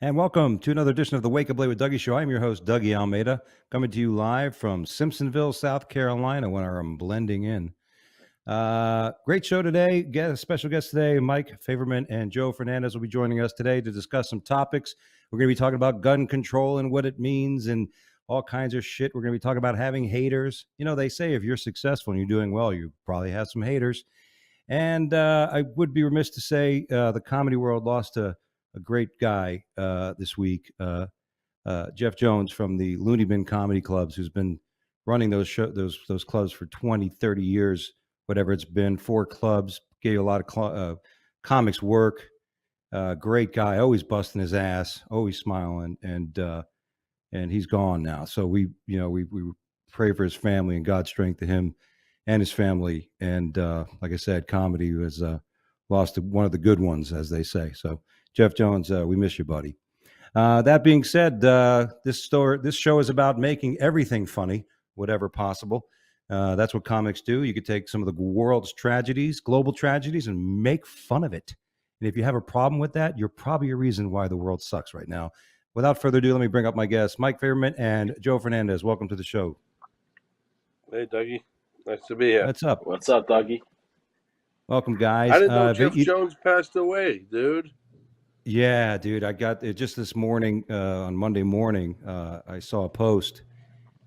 And welcome to another edition of the Wake Up Late with Dougie Show. I'm your host, Dougie Almeida, coming to you live from Simpsonville, South Carolina, where I'm blending in. Great show today. Special guest today, Mike Favorman and Joe Fernandez will be joining us today to discuss some topics. We're going to be talking about gun control and what it means and all kinds of shit. We're going to be talking about having haters. You know, they say if you're successful and you're doing well, you probably have some haters. And I would be remiss to say the comedy world lost a great guy this week, Jeff Jones from the Looney Bin Comedy Clubs, who's been running those clubs for 20, 30 years, whatever it's been, 4 clubs, gave a lot of comics work. Great guy, always busting his ass, always smiling, and he's gone now. So we pray for his family and God's strength to him and his family. And like I said, comedy has lost one of the good ones, as they say. So Jeff Jones, we miss you, buddy. That being said, this show is about making everything funny, whatever possible. That's what comics do. You could take some of the world's tragedies, global tragedies, and make fun of it. And if you have a problem with that, you're probably a reason why the world sucks right now. Without further ado, let me bring up my guests, Mike Favorman and Joe Fernandez. Welcome to the show. Hey, Dougie. Nice to be here. What's up? What's up, Dougie? Welcome, guys. I didn't know Jeff Jones passed away, dude. Yeah, dude. I got it just this morning, on Monday morning. I saw a post,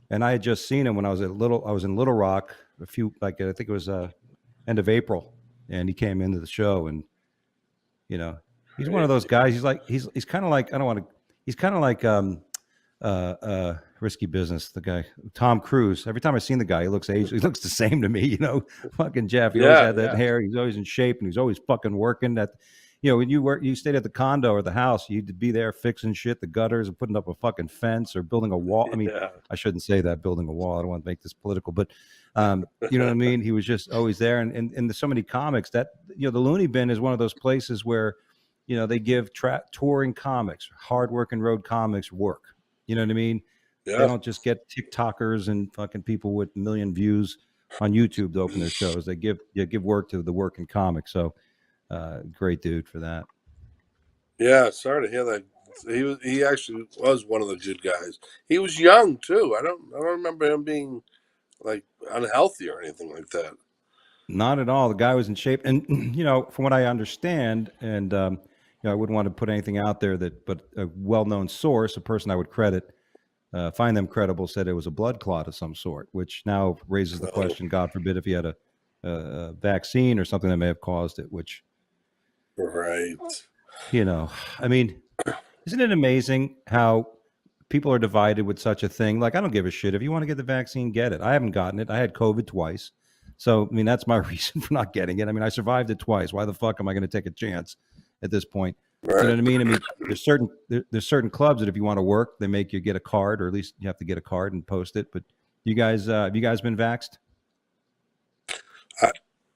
and I had just seen him when I was in Little Rock I think it was end of April, and he came into the show, and he's one of those guys. He's kind of like he's kind of like Risky Business, the guy Tom Cruise. Every time I seen the guy, he looks the same to me. Fucking Jeff. He always had that hair. He's always in shape, and he's always fucking working. When you stayed at the condo or the house, you'd be there fixing shit, the gutters, and putting up a fucking fence or building a wall. I mean, I shouldn't say that, building a wall. I don't want to make this political, but you know what I mean? He was just always there. And there's so many comics that, the Looney Bin is one of those places where, they give touring comics, hardworking road comics work. You know what I mean? Yeah. They don't just get TikTokers and fucking people with 1 million views on YouTube to open their shows. They give work to the working comics. So great dude for that. Yeah, sorry to hear that. He actually was one of the good guys. He was young too. I don't remember him being like unhealthy or anything like that. Not at all. The guy was in shape, and from what I understand, and I wouldn't want to put anything out there but a well-known source, a person I would find them credible, said it was a blood clot of some sort, which now raises the question, God forbid, if he had a vaccine or something that may have caused it, which. Right. I mean, isn't it amazing how people are divided with such a thing? Like, I don't give a shit. If you want to get the vaccine, get it. I haven't gotten it. I had COVID twice. So, I mean, that's my reason for not getting it. I mean, I survived it twice. Why the fuck am I going to take a chance at this point? Right. You know what I mean? I mean, there's certain clubs that if you want to work, they make you get a card, or at least you have to get a card and post it. But you guys, have you guys been vaxxed?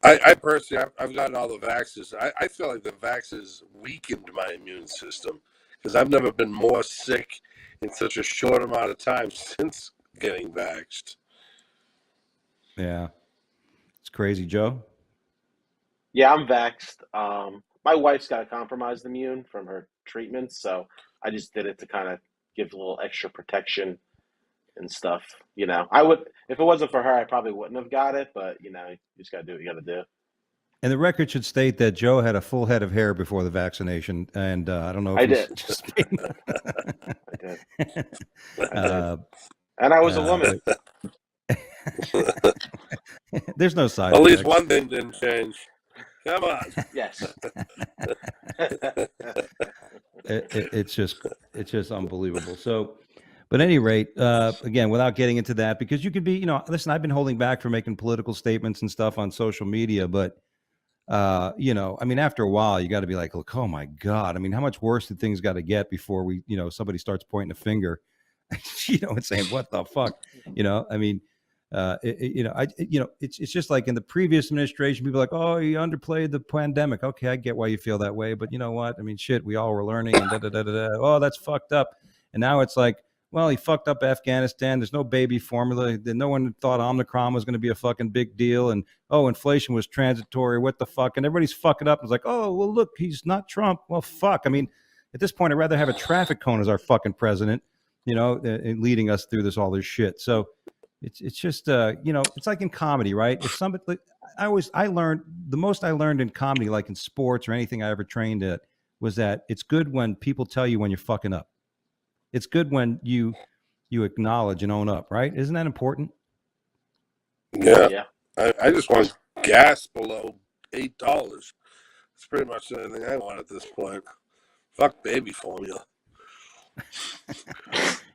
I personally, I've gotten all the vaxes. I feel like the vaxes weakened my immune system because I've never been more sick in such a short amount of time since getting vaxxed. Yeah. It's crazy, Joe. Yeah, I'm vaxxed. My wife's got a compromised immune from her treatments, so I just did it to kind of give a little extra protection and stuff. I would, if it wasn't for her, I probably wouldn't have got it, but you just got to do what you got to do. And the record should state that Joe had a full head of hair before the vaccination, and I don't know if I did. And I was a woman. There's no side effects. At least one thing didn't change. Come on. Yes. It's just unbelievable. So, but at any rate, again, without getting into that, because you could be, listen, I've been holding back from making political statements and stuff on social media, but, I mean, after a while, you got to be like, look, oh my God. I mean, how much worse do things got to get before somebody starts pointing a finger, and saying, what the fuck, I mean, it's just like in the previous administration, people are like, oh, you underplayed the pandemic. Okay, I get why you feel that way, but you know what? I mean, shit, we all were learning, and oh, that's fucked up. And now it's like, well, he fucked up Afghanistan. There's no baby formula. No one thought Omicron was going to be a fucking big deal. And, oh, inflation was transitory. What the fuck? And everybody's fucking up. It's like, oh, well, look, he's not Trump. Well, fuck. I mean, At this point, I'd rather have a traffic cone as our fucking president, and leading us through all this shit. So it's just it's like in comedy, right? If somebody, like, I learned the most I learned in comedy, like in sports or anything I ever trained at, was that it's good when people tell you when you're fucking up. It's good when you acknowledge and own up, right? Isn't that important? Yeah. I just want gas below $8. It's pretty much the only thing I want at this point. Fuck baby formula.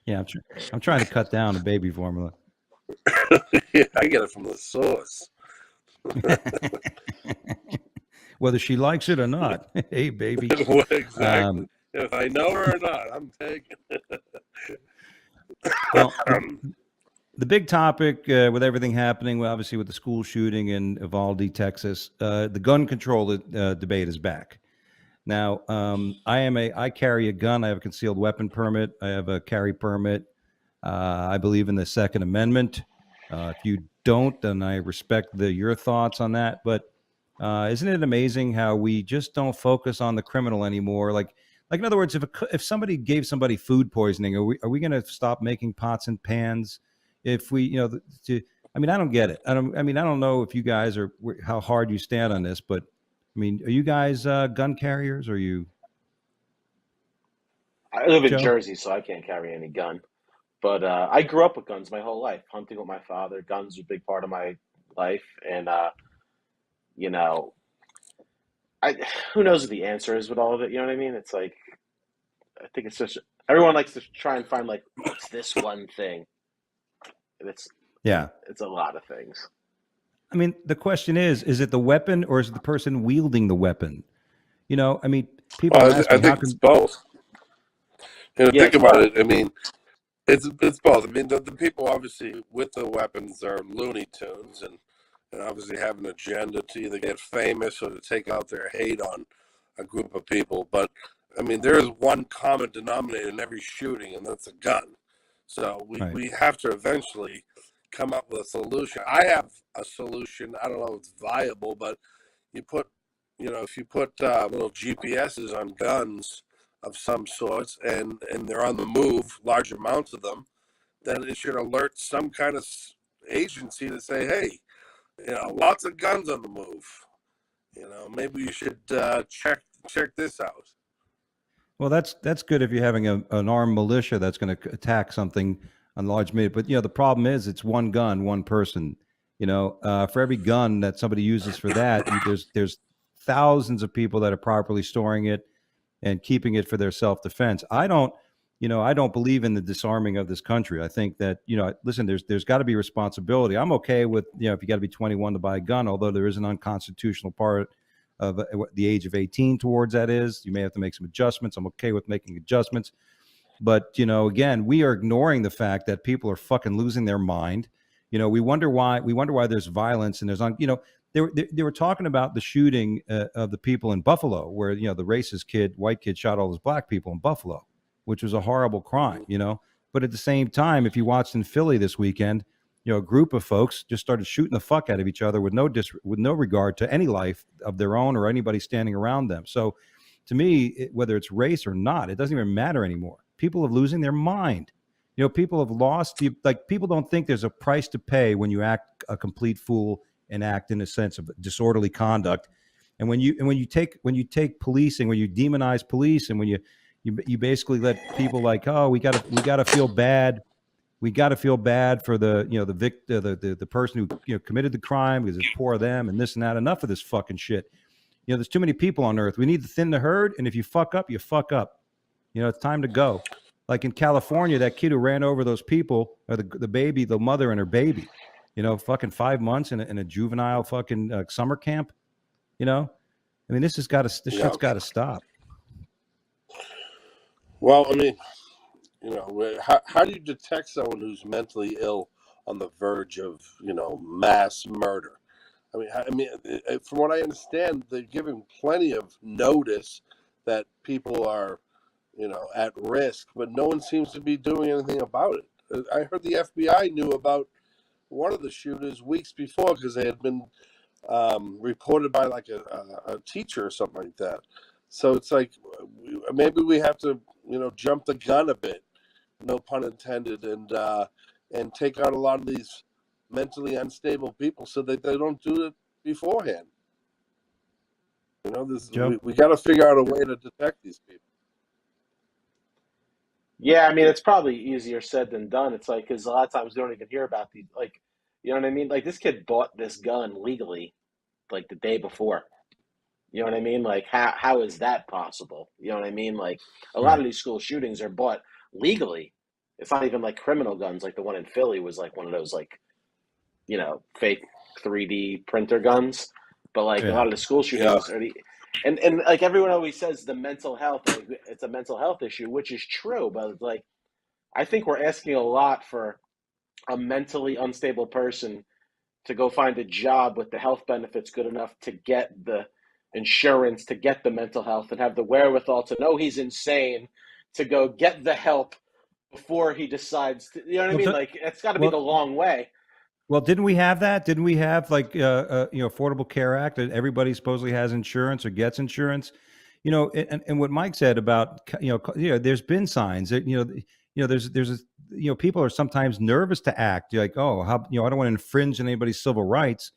Yeah, I'm trying to cut down the baby formula. Yeah, I get it from the source. Whether she likes it or not. Hey, baby. Exactly. If I know her or not, I'm taking it. Well, the big topic with everything happening, well, obviously with the school shooting in Uvalde, Texas, the gun control debate is back. Now, I carry a gun. I have a concealed weapon permit. I have a carry permit. I believe in the Second Amendment. If you don't, then I respect your thoughts on that. But isn't it amazing how we just don't focus on the criminal anymore? Like in other words, if somebody gave somebody food poisoning, are we going to stop making pots and pans? If we, I don't get it. I don't know if you guys how hard you stand on this, but I mean, are you guys gun carriers? Or are you? I live in Joe? Jersey, so I can't carry any gun. But I grew up with guns my whole life, hunting with my father. Guns are a big part of my life, and who knows what the answer is with all of it? You know what I mean? It's like, I think it's just everyone likes to try and find like, what's this one thing? And it's a lot of things. I mean, the question is it the weapon or is it the person wielding the weapon? People ask me, I think it's both. Think about it. I mean, it's both. I mean, the people obviously with the weapons are Looney Tunes and obviously have an agenda to either get famous or to take out their hate on a group of people. But I mean, there is one common denominator in every shooting, and that's a gun. So we have to eventually come up with a solution. I have a solution. I don't know if it's viable, but if you put little GPSs on guns of some sorts and they're on the move, large amounts of them, then it should alert some kind of agency to say, hey, lots of guns on the move. Maybe you should check this out. Well, that's good if you're having an armed militia that's going to attack something on large media. But the problem is it's one gun, one person. For every gun that somebody uses for that, there's thousands of people that are properly storing it and keeping it for their self-defense. I don't believe in the disarming of this country. I think that listen, there's got to be responsibility. I'm okay with if you got to be 21 to buy a gun, although there is an unconstitutional part of the age of 18 towards that is. You may have to make some adjustments. I'm okay with making adjustments. But, again, we are ignoring the fact that people are fucking losing their mind. We wonder why there's violence and they were talking about the shooting of the people in Buffalo where, the racist white kid shot all those black people in Buffalo, which was a horrible crime, But at the same time, if you watched in Philly this weekend, a group of folks just started shooting the fuck out of each other with no regard to any life of their own or anybody standing around them. So to me, whether it's race or not, it doesn't even matter anymore. People are losing their mind. People have lost people don't think there's a price to pay when you act a complete fool and act in a sense of disorderly conduct. And when you take policing, when you demonize police, and when you basically let people like, oh, we gotta feel bad. We got to feel bad for the person who committed the crime because it's poor of them and this and that. Enough of this fucking shit. There's too many people on earth. We need to thin the herd, and if you fuck up, you fuck up. It's time to go. Like in California, that kid who ran over those people, or the mother and her baby, fucking 5 months in a juvenile fucking summer camp. I mean, this shit's got to stop. Well, I mean, how do you detect someone who's mentally ill on the verge of, mass murder? I mean, from what I understand, they're giving plenty of notice that people are, at risk, but no one seems to be doing anything about it. I heard the FBI knew about one of the shooters weeks before because they had been reported by like a teacher or something like that. So it's like maybe we have to, jump the gun a bit, no pun intended, and take out a lot of these mentally unstable people so that they don't do it beforehand. We got to figure out a way to detect these people. Yeah, I mean, it's probably easier said than done. It's like, because a lot of times we don't even hear about these, like, you know what I mean? Like, this kid bought this gun legally, like, the day before. You know what I mean? Like, how is that possible? You know what I mean? Like, a lot of these school shootings are bought legally. It's not even like criminal guns. Like the one in Philly was like one of those, like, fake 3D printer guns. But like a lot of the school shootings are and like everyone always says the mental health, like, it's a mental health issue, which is true. But it's like, I think we're asking a lot for a mentally unstable person to go find a job with the health benefits good enough to get the insurance, to get the mental health, and have the wherewithal to know he's insane, to go get the help before he decides to, you know what I mean? Like, it's got to be the long way. Well, didn't we have that? Didn't we have like Affordable Care Act that everybody supposedly has insurance or gets insurance? And what Mike said about there's been signs that there's people are sometimes nervous to act. You're like, oh, how I don't want to infringe on anybody's civil rights,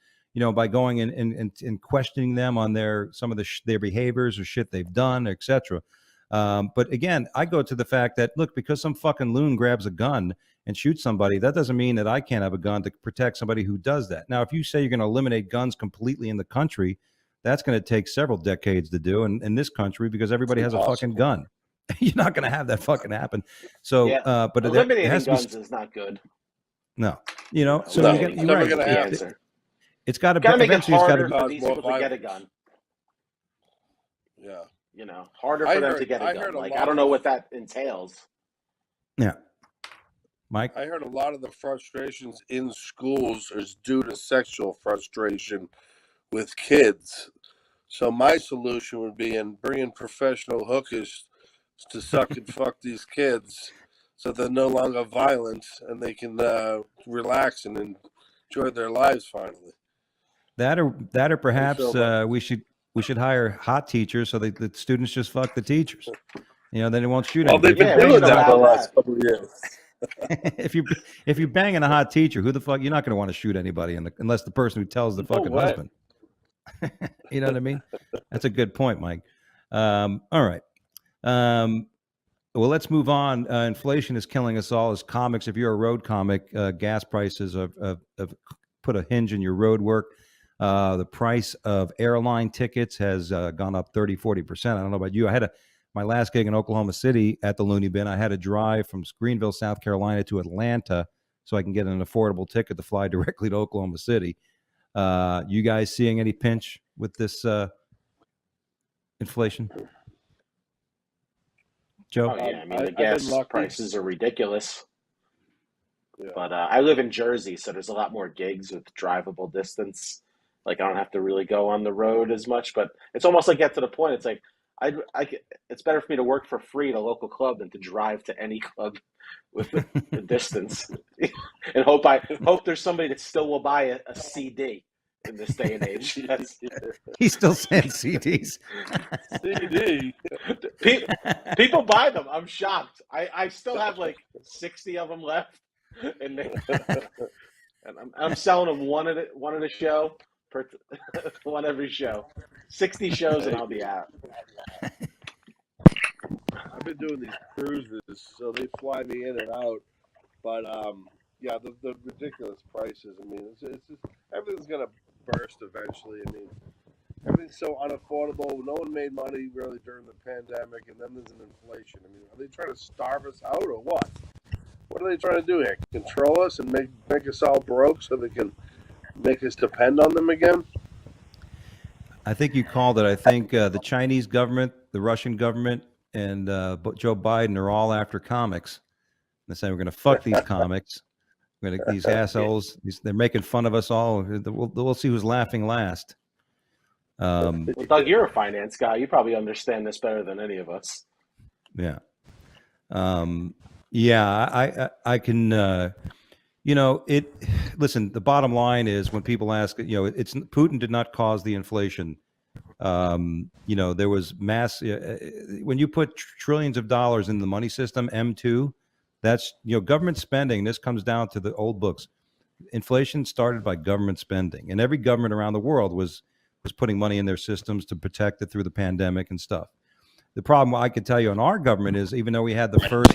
by going and questioning them on some of their behaviors or shit they've done, etc. But again, I go to the fact that, look, because some fucking loon grabs a gun and shoots somebody, that doesn't mean that I can't have a gun to protect somebody who does that. Now, if you say you're going to eliminate guns completely in the country, that's going to take several decades to do in this country, because everybody has a fucking gun. You're not going to have that fucking happen. So, but eliminating guns is not good. No, so no, you're never right. going to happen. It's got to make it harder for these people to get a gun. Yeah. Harder for them to get a gun. Like, I don't know what that entails. Yeah. Mike? I heard a lot of the frustrations in schools is due to sexual frustration with kids. So my solution would be in bringing professional hookers to suck and fuck these kids so they're no longer violent and they can relax and enjoy their lives finally. That or perhaps we should hire hot teachers so the students just fuck the teachers. Then they won't shoot anybody. They've been doing that the last couple of years. if you're banging a hot teacher, who the fuck, you're not going to want to shoot anybody unless the person who tells the fucking husband. You know what I mean? That's a good point, Mike. All right. Well, let's move on. Inflation is killing us all as comics. If you're a road comic, gas prices have put a hinge in your road work. The price of airline tickets has gone up 30-40%. I don't know about you. I had my last gig in Oklahoma City at the Looney Bin. I had to drive from Greenville, South Carolina to Atlanta so I can get an affordable ticket to fly directly to Oklahoma City. You guys seeing any pinch with this inflation? Joe? Oh, yeah. I mean, the gas prices are ridiculous. Yeah. But I live in Jersey, so there's a lot more gigs with drivable distance. Like, I don't have to really go on the road as much, but it's almost like get to the point. It's like, it's better for me to work for free at a local club than to drive to any club with the distance, and hope there's somebody that still will buy a CD in this day and age. He still sends CDs. CD. People buy them. I'm shocked. I still have like 60 of them left, and I'm selling them one at a show. One every show, 60 shows, and I'll be out. I've been doing these cruises, so they fly me in and out. But the ridiculous prices. I mean, it's just everything's gonna burst eventually. I mean, everything's so unaffordable. No one made money really during the pandemic, and then there's an inflation. I mean, are they trying to starve us out or what? What are they trying to do here? Control us and make us all broke so they can make us depend on them again? I think you called it. I think the Chinese government, the Russian government, and Joe Biden are all after comics. They're saying we're going to fuck these comics. These assholes. They're making fun of us all. We'll see who's laughing last. Well, Doug, you're a finance guy. You probably understand this better than any of us. Yeah. I can. Listen, the bottom line is when people ask, it's Putin did not cause the inflation. There was mass when you put trillions of dollars in the money system, M2, that's government spending. This comes down to the old books. Inflation started by government spending, and every government around the world was putting money in their systems to protect it through the pandemic and stuff. The problem I could tell you in our government is, even though we had the first,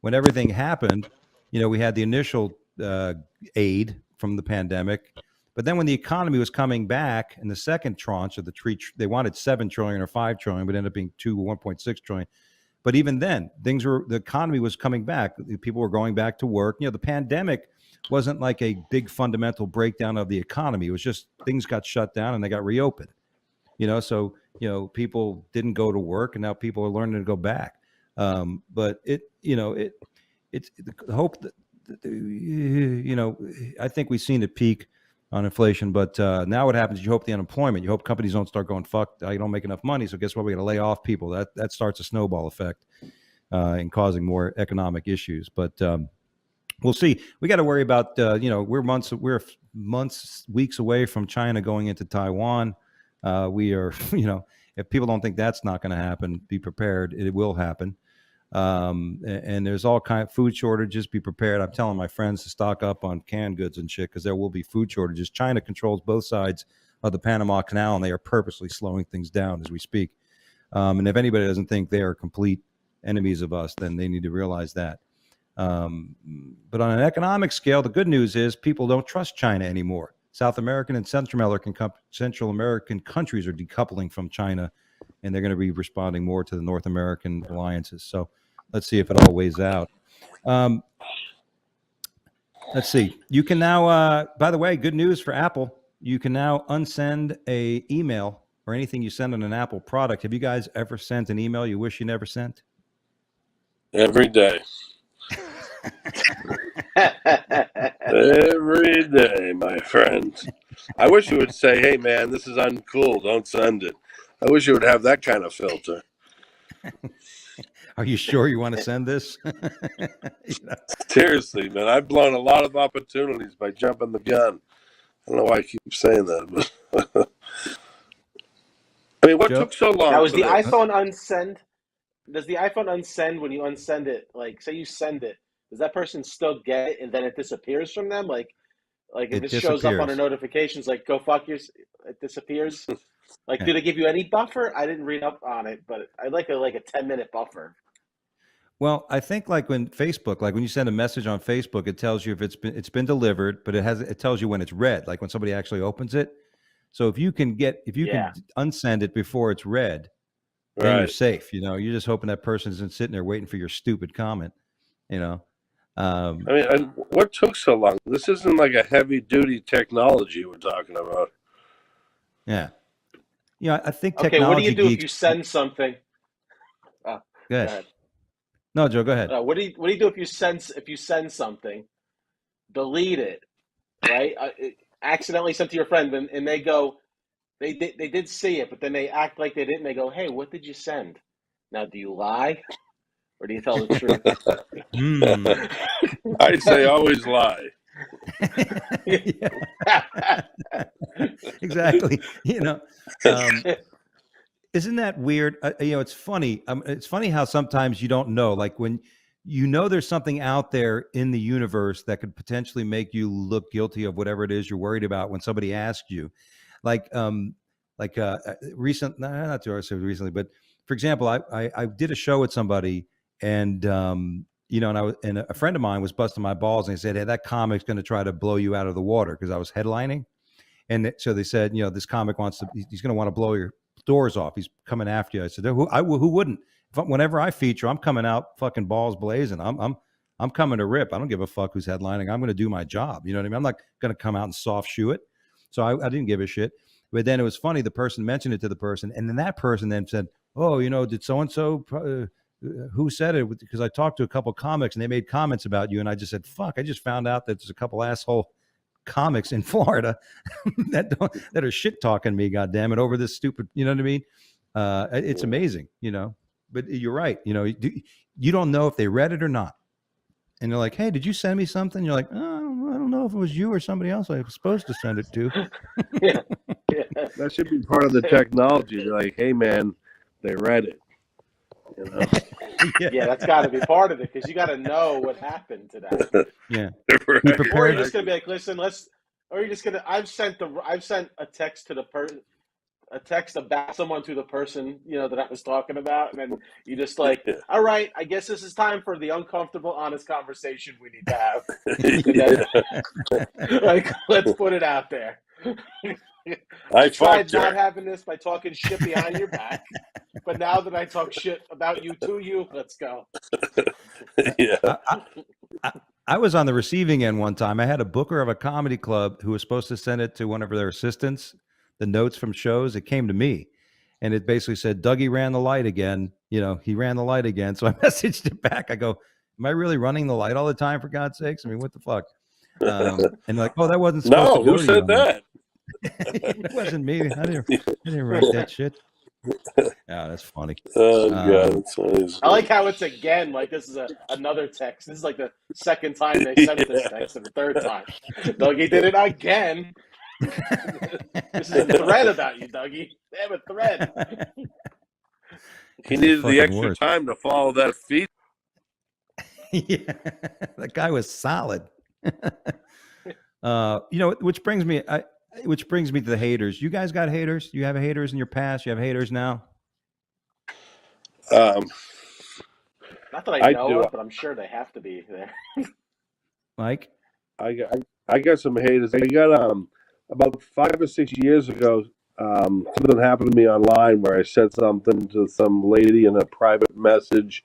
when everything happened, we had the initial aid from the pandemic, but then when the economy was coming back in the second tranche of they wanted 7 trillion or 5 trillion, but ended up being 1.6 trillion. But even then, the economy was coming back. People were going back to work. The pandemic wasn't like a big fundamental breakdown of the economy. It was just things got shut down and they got reopened. So people didn't go to work, and now people are learning to go back. But it's the hope that I think we've seen it peak on inflation. But now what happens? You hope the unemployment. You hope companies don't start going, "Fuck, I don't make enough money." So guess what? We got to lay off people. That starts a snowball effect and causing more economic issues. But we'll see. We got to worry about we're weeks away from China going into Taiwan. We are, if people don't think that's not going to happen, be prepared. It will happen. And there's all kind of food shortages. Be prepared. I'm telling my friends to stock up on canned goods and shit, because there will be food shortages. China controls both sides of the Panama Canal, and they are purposely slowing things down as we speak. And if anybody doesn't think they are complete enemies of us, then they need to realize that. But on an economic scale, the good news is people don't trust China anymore. South American and Central American countries are decoupling from China, and they're going to be responding more to the North American alliances. So let's see if it all weighs out. Let's see. You can now, by the way, good news for Apple. You can now unsend a email or anything you send on an Apple product. Have you guys ever sent an email you wish you never sent? Every day. Every day, my friend. I wish you would say, "Hey, man, this is uncool. Don't send it." I wish you would have that kind of filter. Are you sure you want to send this? Seriously, man, I've blown a lot of opportunities by jumping the gun. I don't know why I keep saying that, but I mean, what Joe? took so long? Now, is the iPhone unsend? Does the iPhone unsend when you unsend it? Like, say you send it, does that person still get it and then it disappears from them? Like if it shows up on their notifications, like "go fuck yourself," it disappears. Like, do they give you any buffer? I didn't read up on it, but I'd like a 10-minute buffer. Well, I think like when Facebook, like when you send a message on Facebook, it tells you if it's been delivered, but it tells you when it's read, like when somebody actually opens it. So if you can unsend it before it's read, then you're safe. You're just hoping that person isn't sitting there waiting for your stupid comment. I mean, and what took so long? This isn't like a heavy duty technology we're talking about. Yeah. I think technology. Okay, what do you do if you send something? Go ahead. No, Joe, go ahead. What do you do if you send something, delete it, right? Accidentally sent to your friend, and they go, they did see it, but then they act like they didn't. They go, "Hey, what did you send?" Now, do you lie, or do you tell the truth? I say always lie. Exactly. Isn't that weird? It's funny. It's funny how sometimes you don't know, like when there's something out there in the universe that could potentially make you look guilty of whatever it is you're worried about when somebody asks you, not recently, but for example, I did a show with somebody, and and a friend of mine was busting my balls, and he said, "Hey, that comic's going to try to blow you out of the water," because I was headlining. And so they said, this comic he's going to want to blow your doors off. He's coming after you. I said, who wouldn't? Whenever I feature, I'm coming out fucking balls blazing. I'm coming to rip. I don't give a fuck who's headlining. I'm going to do my job. You know what I mean? I'm not going to come out and soft shoe it. So I didn't give a shit. But then it was funny. The person mentioned it to the person, and then that person then said, "Oh, did so-and-so, who said it?" Because I talked to a couple comics and they made comments about you. And I just said, "Fuck, I just found out that there's a couple asshole comics in Florida that are shit talking me, goddamn it, over this stupid," you know what I mean? It's amazing, but you're right. You don't know if they read it or not. And they're like, "Hey, did you send me something?" You're like, "Oh, I don't know if it was you or somebody else I was supposed to send it to." That should be part of the technology. They're like, hey man, they read it. You know. Yeah, that's got to be part of it because you got to know what happened to that. Yeah. Right. He Or prepared. you're just gonna be like, listen, let's. Or you're just gonna. I've sent a text to the person, a text about someone to the person that I was talking about, and then you just like, all right, I guess this is time for the uncomfortable, honest conversation we need to have. And then, like, let's put it out there. I tried not having this by talking shit behind your back, but now that I talk shit about you to you, let's go. Yeah. I was on the receiving end one time. I had a booker of a comedy club who was supposed to send it to one of their assistants, the notes from shows. It came to me, and it basically said, Dougie ran the light again. He ran the light again. So I messaged it back. I go, am I really running the light all the time, for God's sakes? I mean, what the fuck? And like, oh, that wasn't supposed to go who to said you. that? It wasn't me. I didn't write that shit. Yeah, that's funny. Oh God, that's funny. I like how it's again like this is another text. This is like the second time they sent this text, and the third time, Dougie did it again. This is a thread about you, Dougie. They have a thread. He needed the extra worst. time to follow that feed. Yeah, that guy was solid. Which brings me to the haters. You guys got haters? You have haters in your past? You have haters now? Not that I know of, but I'm sure they have to be there. Mike? I got some haters. I got about 5 or 6 years ago, something happened to me online where I said something to some lady in a private message,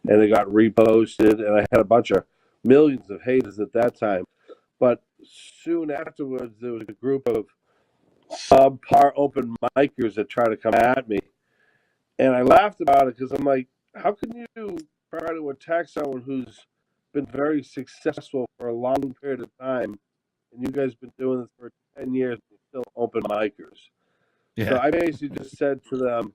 and it got reposted, and I had a bunch of millions of haters at that time. But soon afterwards, there was a group of subpar open micers that tried to come at me, and I laughed about it because I'm like, how can you try to attack someone who's been very successful for a long period of time, and you guys been doing this for 10 years, and you're still open micers? Yeah. So I basically just said to them,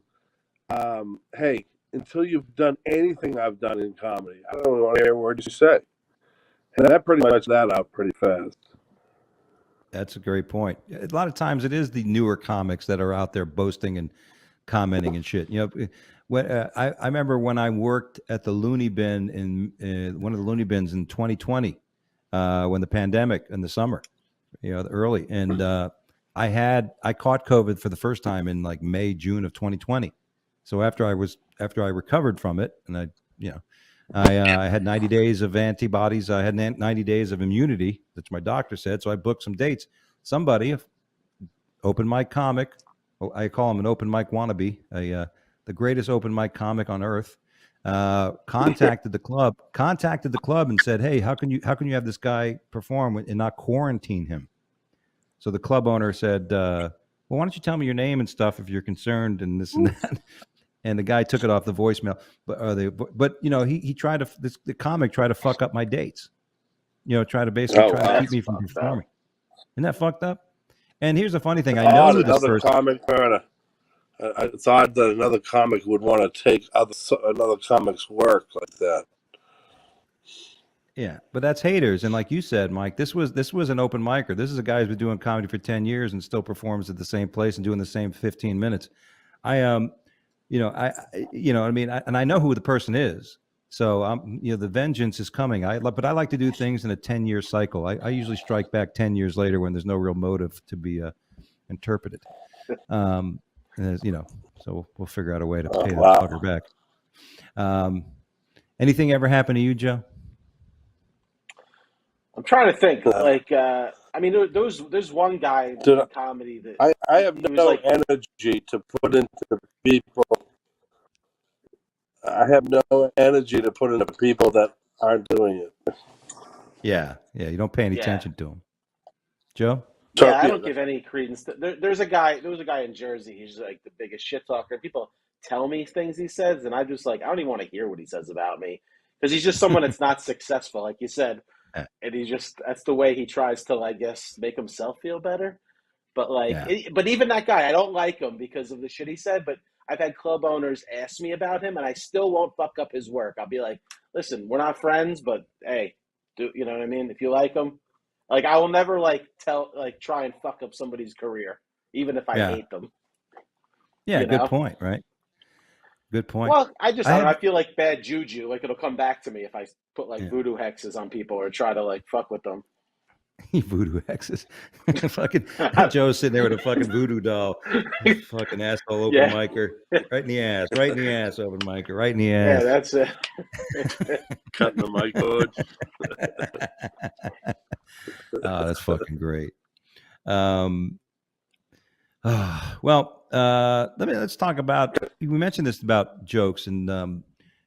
hey, until you've done anything I've done in comedy, I don't want to hear a word you say. And that pretty much that out pretty fast. That's a great point. A lot of times it is the newer comics that are out there boasting and commenting and shit. When I remember when I worked at the Looney Bin in one of the Looney Bins in 2020, when the pandemic in the summer, early, and I caught COVID for the first time in like May, June of 2020. So after I recovered from it, and I had 90 days of antibodies. I had 90 days of immunity. That's what my doctor said. So I booked some dates. Somebody, open mic comic, I call him an open mic wannabe, the greatest open mic comic on earth, contacted the club and said, hey, how can you have this guy perform and not quarantine him? So the club owner said, well, why don't you tell me your name and stuff if you're concerned and this and that. And the guy took it off the voicemail, but he tried to. The comic tried to fuck up my dates. Try to basically try to keep me from performing. Isn't that fucked up? And here's the funny thing: I know who this person. It's odd that another comic would want to take another comic's work like that. Yeah, but that's haters, and like you said, Mike, this was an open micer. This is a guy who's been doing comedy for 10 years and still performs at the same place and doing the same 15 minutes. I know who the person is. So the vengeance is coming. But I like to do things in a 10-year cycle. I usually strike back 10 years later when there's no real motive to be interpreted. So we'll figure out a way to pay that fucker back. Anything ever happen to you, Joe? I'm trying to think. There's one guy in comedy that I have no energy to put into people. I have no energy to put into people that aren't doing it. Yeah. You don't pay any attention to them. Joe? Yeah, I don't give any credence. There was a guy in Jersey. He's like the biggest shit talker. People tell me things he says, and I'm just like, I don't even want to hear what he says about me because he's just someone that's not successful, like you said. And that's the way he tries to, I guess, make himself feel better. But but even that guy, I don't like him because of the shit he said. But I've had club owners ask me about him, and I still won't fuck up his work. I'll be like, listen, we're not friends, but hey, you know what I mean? If you like him, I will never try and fuck up somebody's career. even if I Yeah. hate them. Yeah. You Good know. point. Right. Good point. Well, I I don't know. had I feel like bad juju. Like it'll come back to me if I put like yeah. voodoo hexes on people or try to like fuck with them. Voodoo hexes. Fucking Joe's sitting there with a fucking voodoo doll. Fucking asshole open Yeah, micer. Right in the ass. Right in the ass, open micer. Right in the yeah, ass. that's it. Cutting the mic cord. Oh, that's fucking great. Um, let's talk about. We mentioned this about jokes, and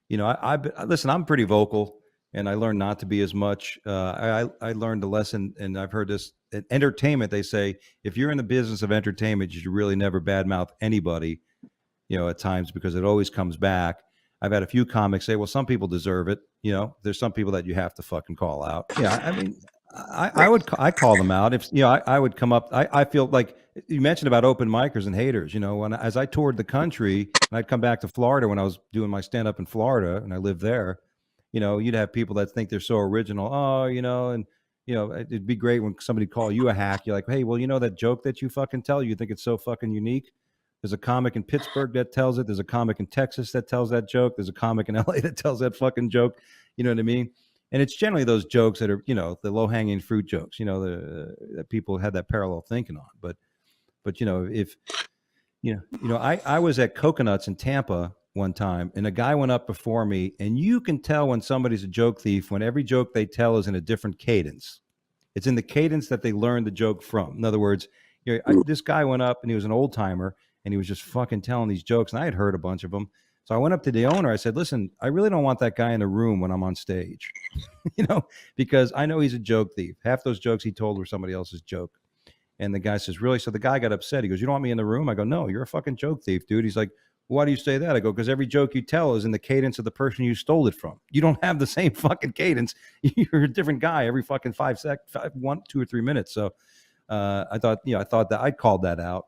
listen. I'm pretty vocal, and I learned not to be as much. I learned a lesson, and I've heard this. In entertainment, they say if you're in the business of entertainment, you should really never badmouth anybody. At times because it always comes back. I've had a few comics say, "Well, some people deserve it." There's some people that you have to fucking call out. Yeah, I mean, I call them out if I would come up. I feel like you mentioned about open micers and haters. As I toured the country and I'd come back to Florida when I was doing my stand up in Florida and I lived there. You'd have people that think they're so original. Oh, and it'd be great when somebody call you a hack. You're like, hey, well, that joke that you fucking tell, you think it's so fucking unique. There's a comic in Pittsburgh that tells it. There's a comic in Texas that tells that joke. There's a comic in LA that tells that fucking joke. You know what I mean? And it's generally those jokes that are, the low hanging fruit jokes, that people had that parallel thinking on. But if, I was at Coconuts in Tampa one time and a guy went up before me and you can tell when somebody's a joke thief, when every joke they tell is in a different cadence. It's in the cadence that they learned the joke from. In other words, this guy went up and he was an old timer and he was just fucking telling these jokes. And I had heard a bunch of them. So I went up to the owner. I said, listen, I really don't want that guy in the room when I'm on stage, because I know he's a joke thief. Half those jokes he told were somebody else's joke. And the guy says, really? So the guy got upset. He goes, you don't want me in the room? I go, no, you're a fucking joke thief, dude. He's like, why do you say that? I go, because every joke you tell is in the cadence of the person you stole it from. You don't have the same fucking cadence. You're a different guy every fucking 5 seconds, 1, 2 or 3 minutes. So I thought that I called that out,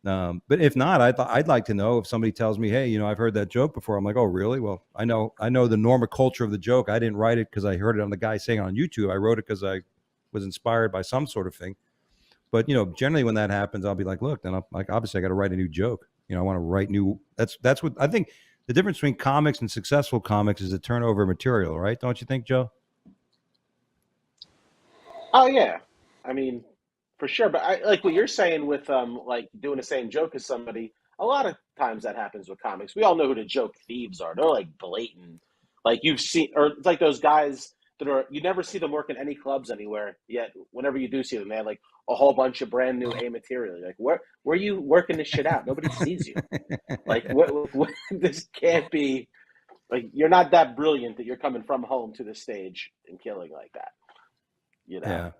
but if not, I'd like to know if somebody tells me, hey, I've heard that joke before. I'm like, oh, really? Well, I know the normal culture of the joke. I didn't write it because I heard it on the guy saying it on YouTube. I wrote it because I was inspired by some sort of thing. But, generally when that happens, I'll be like, look, then I'm like, obviously I got to write a new joke. I want to write new. That's what I think the difference between comics and successful comics is the turnover of material, right? Don't you think, Joe? Oh yeah, I mean, for sure. But I like what you're saying with like doing the same joke as somebody. A lot of times that happens with comics. We all know who the joke thieves are. They're like blatant. Like you've seen, or it's like those guys that are you never see them work in any clubs anywhere. Yet whenever you do see them, they have like a whole bunch of brand new A material. You're like, where are you working this shit out? Nobody sees you. Like what this can't be. Like you're not that brilliant that you're coming from home to the stage and killing like that. Yeah.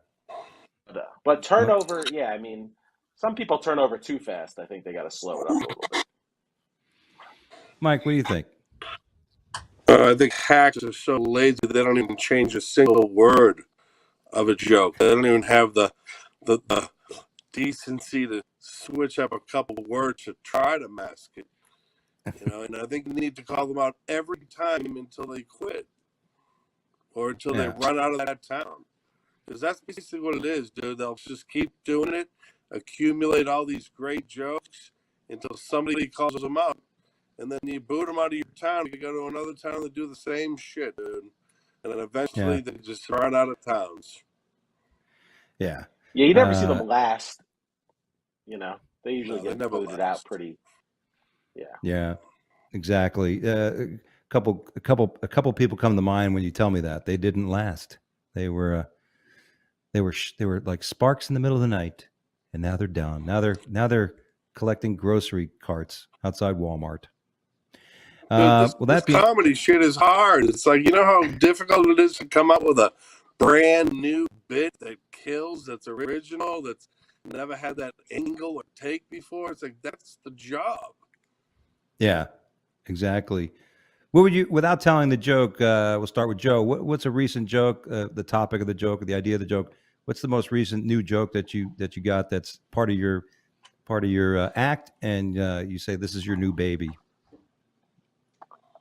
But turnover, yeah, I mean, some people turn over too fast. I think they got to slow it up a little bit. Mike, what do you think? I think hacks are so lazy they don't even change a single word of a joke. They don't even have the decency to switch up a couple words to try to mask it. And I think you need to call them out every time until they quit or until they run out of that town. Because that's basically what it is, dude. They'll just keep doing it, accumulate all these great jokes until somebody calls them out. And then you boot them out of your town. You go to another town to do the same shit, dude. And then eventually they just run out of towns. Yeah. Yeah, you never see them last. They usually get booted out pretty. Yeah. Yeah, exactly. A couple people come to mind when you tell me that they didn't last. They were like sparks in the middle of the night, and now they're down. Now they're collecting grocery carts outside Walmart. This comedy shit is hard. It's like, how difficult it is to come up with a brand new bit that kills, that's original, that's never had that angle or take before. It's like, that's the job. Yeah, exactly. What would you, without telling the joke, we'll start with Joe. What's a recent joke, the topic of the joke, or the idea of the joke? What's the most recent new joke that you got that's part of your act, and you say this is your new baby?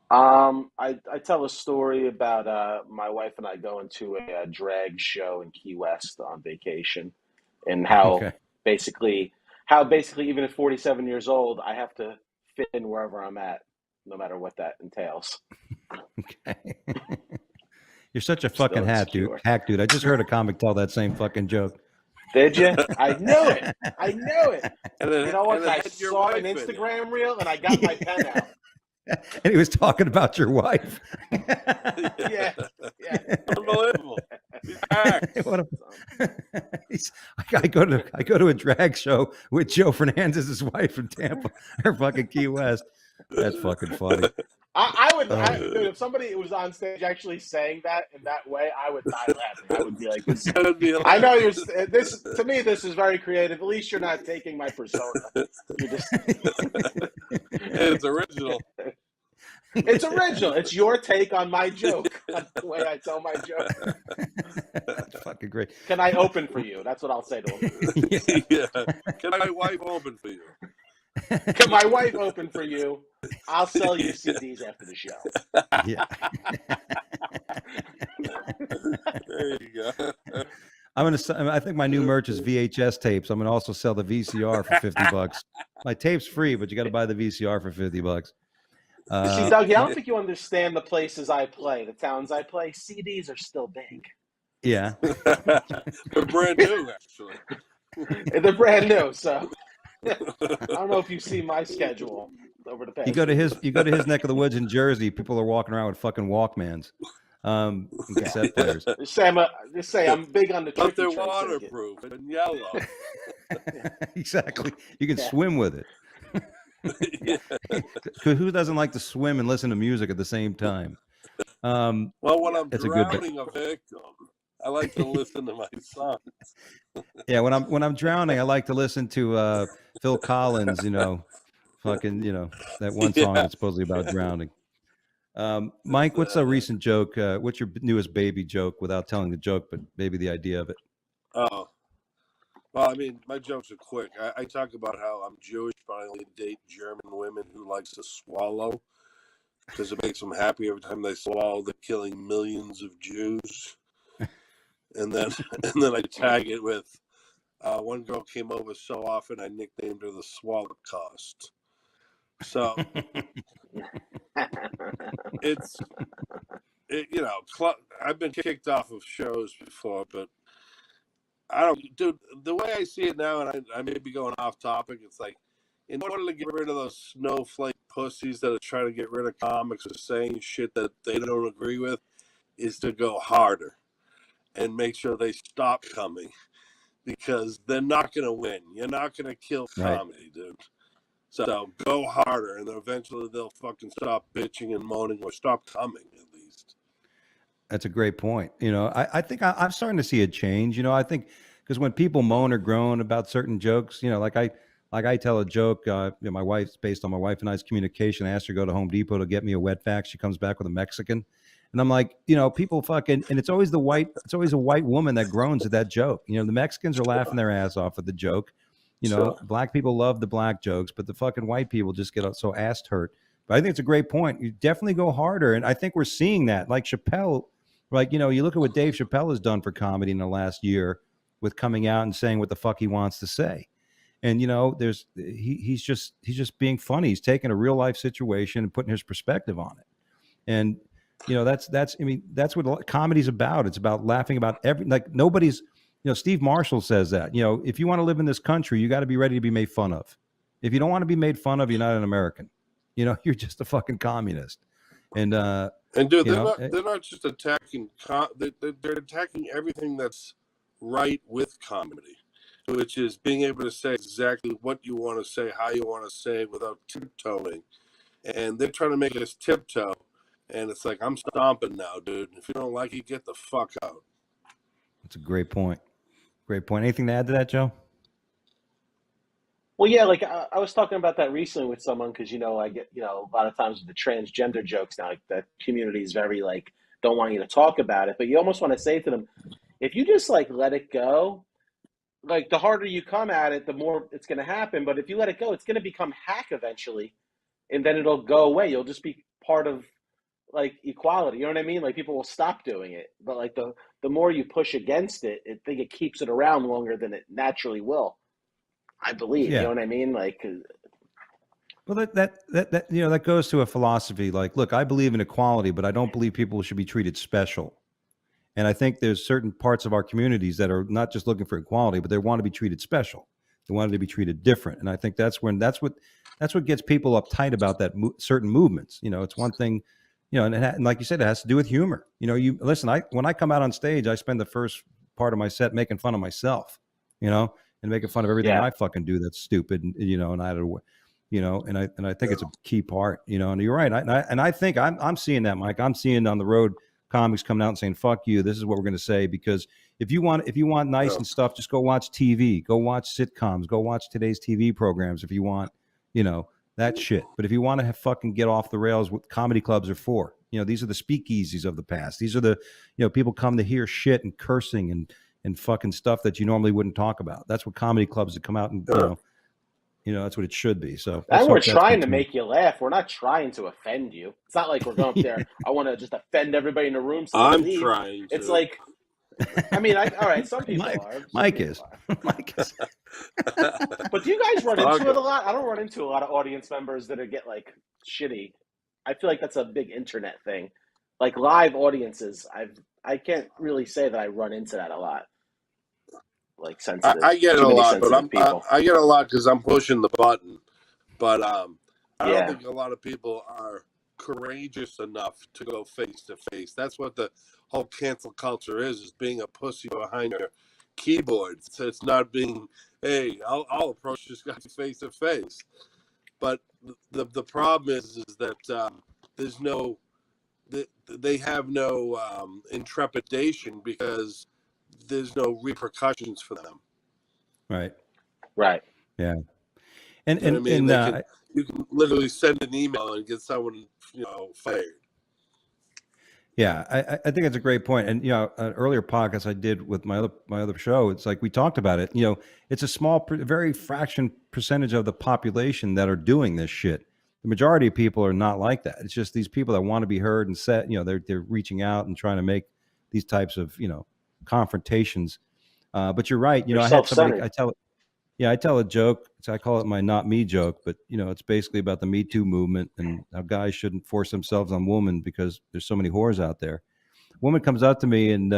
I tell a story about my wife and I going to a drag show in Key West on vacation, and how basically how basically even at 47 years old, I have to fit in wherever I'm at, no matter what that entails. Okay. You're such a Still fucking insecure. hack, dude. I just heard a comic tell that same fucking joke. Did you? I knew it. I knew it. And You know what? it I had your saw an wife in it. Instagram reel and I got my pen out. And he was talking about your wife. Yeah. Unbelievable. He's hacked. What I go to a drag show with Joe Fernandez's wife from Tampa or fucking Key West. That's fucking funny. Dude, if somebody was on stage actually saying that in that way, I would die laughing. I would be like, this. I know this. To me, this is very creative. At least you're not taking my persona. You're just. It's original. It's original. It's your take on my joke. That's the way I tell my joke. That's fucking great. Can I open for you? That's what I'll say to him. Yeah. Can my wife open for you? Can my wife open for you? I'll sell you CDs after the show. Yeah. There you go. I think my new merch is VHS tapes. I'm gonna also sell the VCR for $50. My tape's free, but you got to buy the VCR for $50. See, Dougie, I don't think you understand the places I play, the towns I play. CDs are still big. Yeah. They're brand new, actually. They're brand new, so I don't know if you've seen my schedule over the past. You go to his neck of the woods in Jersey. People are walking around with fucking Walkmans, and cassette players. Just say I'm big on the But tricky they're trick waterproof and yellow. Exactly. You can swim with it. Yeah. Who doesn't like to swim and listen to music at the same time? Well, when I'm It's a good- drowning a victim, I like to listen to my songs. Yeah, when I'm drowning, I like to listen to Phil Collins. Fucking that one song Yeah. that's supposedly about drowning. Mike, what's a recent joke? What's your newest baby joke? Without telling the joke, but maybe the idea of it. Oh. Well, I mean, my jokes are quick. I talk about how I'm Jewish, but I only date German women who likes to swallow because it makes them happy every time they swallow. They're killing millions of Jews, and then I tag it with one girl came over so often I nicknamed her the Swallow Cost. So I've been kicked off of shows before, but I don't, dude. The way I see it now, and I may be going off topic, it's like in order to get rid of those snowflake pussies that are trying to get rid of comics or saying shit that they don't agree with, is to go harder and make sure they stop coming because they're not going to win. You're not going to kill comedy, dude. So go harder, and then eventually they'll fucking stop bitching and moaning or stop coming at least. That's a great point. I think I'm starting to see a change. I think because when people moan or groan about certain jokes, like I tell a joke. My wife's based on my wife and I's communication. I asked her to go to Home Depot to get me a wet vac. She comes back with a Mexican, and I'm like, people fucking, and it's always a white woman that groans at that joke. The Mexicans are laughing their ass off at the joke. Black people love the black jokes, but the fucking white people just get so ass hurt. But I think it's a great point. You definitely go harder, and I think we're seeing that. Like Chappelle. Like, you look at what Dave Chappelle has done for comedy in the last year with coming out and saying what the fuck he wants to say. And, he's just being funny. He's taking a real life situation and putting his perspective on it. And, that's what comedy's about. It's about laughing about nobody's, Steve Marshall says that, if you want to live in this country, you got to be ready to be made fun of. If you don't want to be made fun of, you're not an American. You're just a fucking communist. And dude, they're not just attacking. They're attacking everything that's right with comedy, which is being able to say exactly what you want to say, how you want to say it without tiptoeing. And they're trying to make us tiptoe. And it's like, I'm stomping now, dude. If you don't like it, get the fuck out. That's a great point. Great point. Anything to add to that, Joe? Well, yeah, like I was talking about that recently with someone because, I get, a lot of times with the transgender jokes now, like that community is very don't want you to talk about it. But you almost want to say to them, if you just let it go, the harder you come at it, the more it's going to happen. But if you let it go, it's going to become hack eventually. And then it'll go away. You'll just be part of equality. You know what I mean? People will stop doing it. But the more you push against it, I think it keeps it around longer than it naturally will. I believe. Yeah. You know what I mean? Like, Well, that that goes to a philosophy. Like, look, I believe in equality, but I don't believe people should be treated special. And I think there's certain parts of our communities that are not just looking for equality, but they want to be treated special. They want to be treated different. And I think that's what gets people uptight about that certain movements. It's one thing, and like you said, it has to do with humor. You listen. When I come out on stage, I spend the first part of my set making fun of myself. And making fun of everything yeah, I fucking do that's stupid. And I had to. And I think it's a key part. And you're right. I think I'm seeing that, Mike. I'm seeing on the road comics coming out and saying, "Fuck you. This is what we're going to say." Because if you want nice and stuff, just go watch TV, go watch sitcoms, go watch today's TV programs. If you want, that shit. But if you want to fucking get off the rails, what comedy clubs are for? These are the speakeasies of the past. These are the, people come to hear shit and cursing and fucking stuff that you normally wouldn't talk about. That's what comedy clubs that come out and that's what it should be. So and we're trying to make you laugh. We're not trying to offend you. It's not like we're going up there. I want to just offend everybody in the room. So I'm leave. trying to. It's like, I mean, all right. Some people are. Mike is. Mike is. But do you guys run into it a lot? I don't run into a lot of audience members that get like shitty. I feel like that's a big internet thing. Like live audiences, I can't really say that I run into that a lot. Like sensitive. I get it a lot, but I get it a lot because I'm pushing the button. But I don't think a lot of people are courageous enough to go face to face. That's what the whole cancel culture is being a pussy behind your keyboard. So it's not being, hey, I'll approach this guy face to face. But the problem is that there's no, they have no intrepidation because there's no repercussions for them. Right. Yeah. And I mean, you can literally send an email and get someone, fired. Yeah, I think it's a great point. And an earlier podcast I did with my other show, it's like we talked about it. It's a small, very fraction percentage of the population that are doing this shit. The majority of people are not like that. It's just these people that want to be heard and set. They're reaching out and trying to make these types of confrontations. But you're right. I had somebody. I tell a joke. I call it my not me joke, but it's basically about the Me Too movement and how guys shouldn't force themselves on women because there's so many whores out there. A woman comes up to me and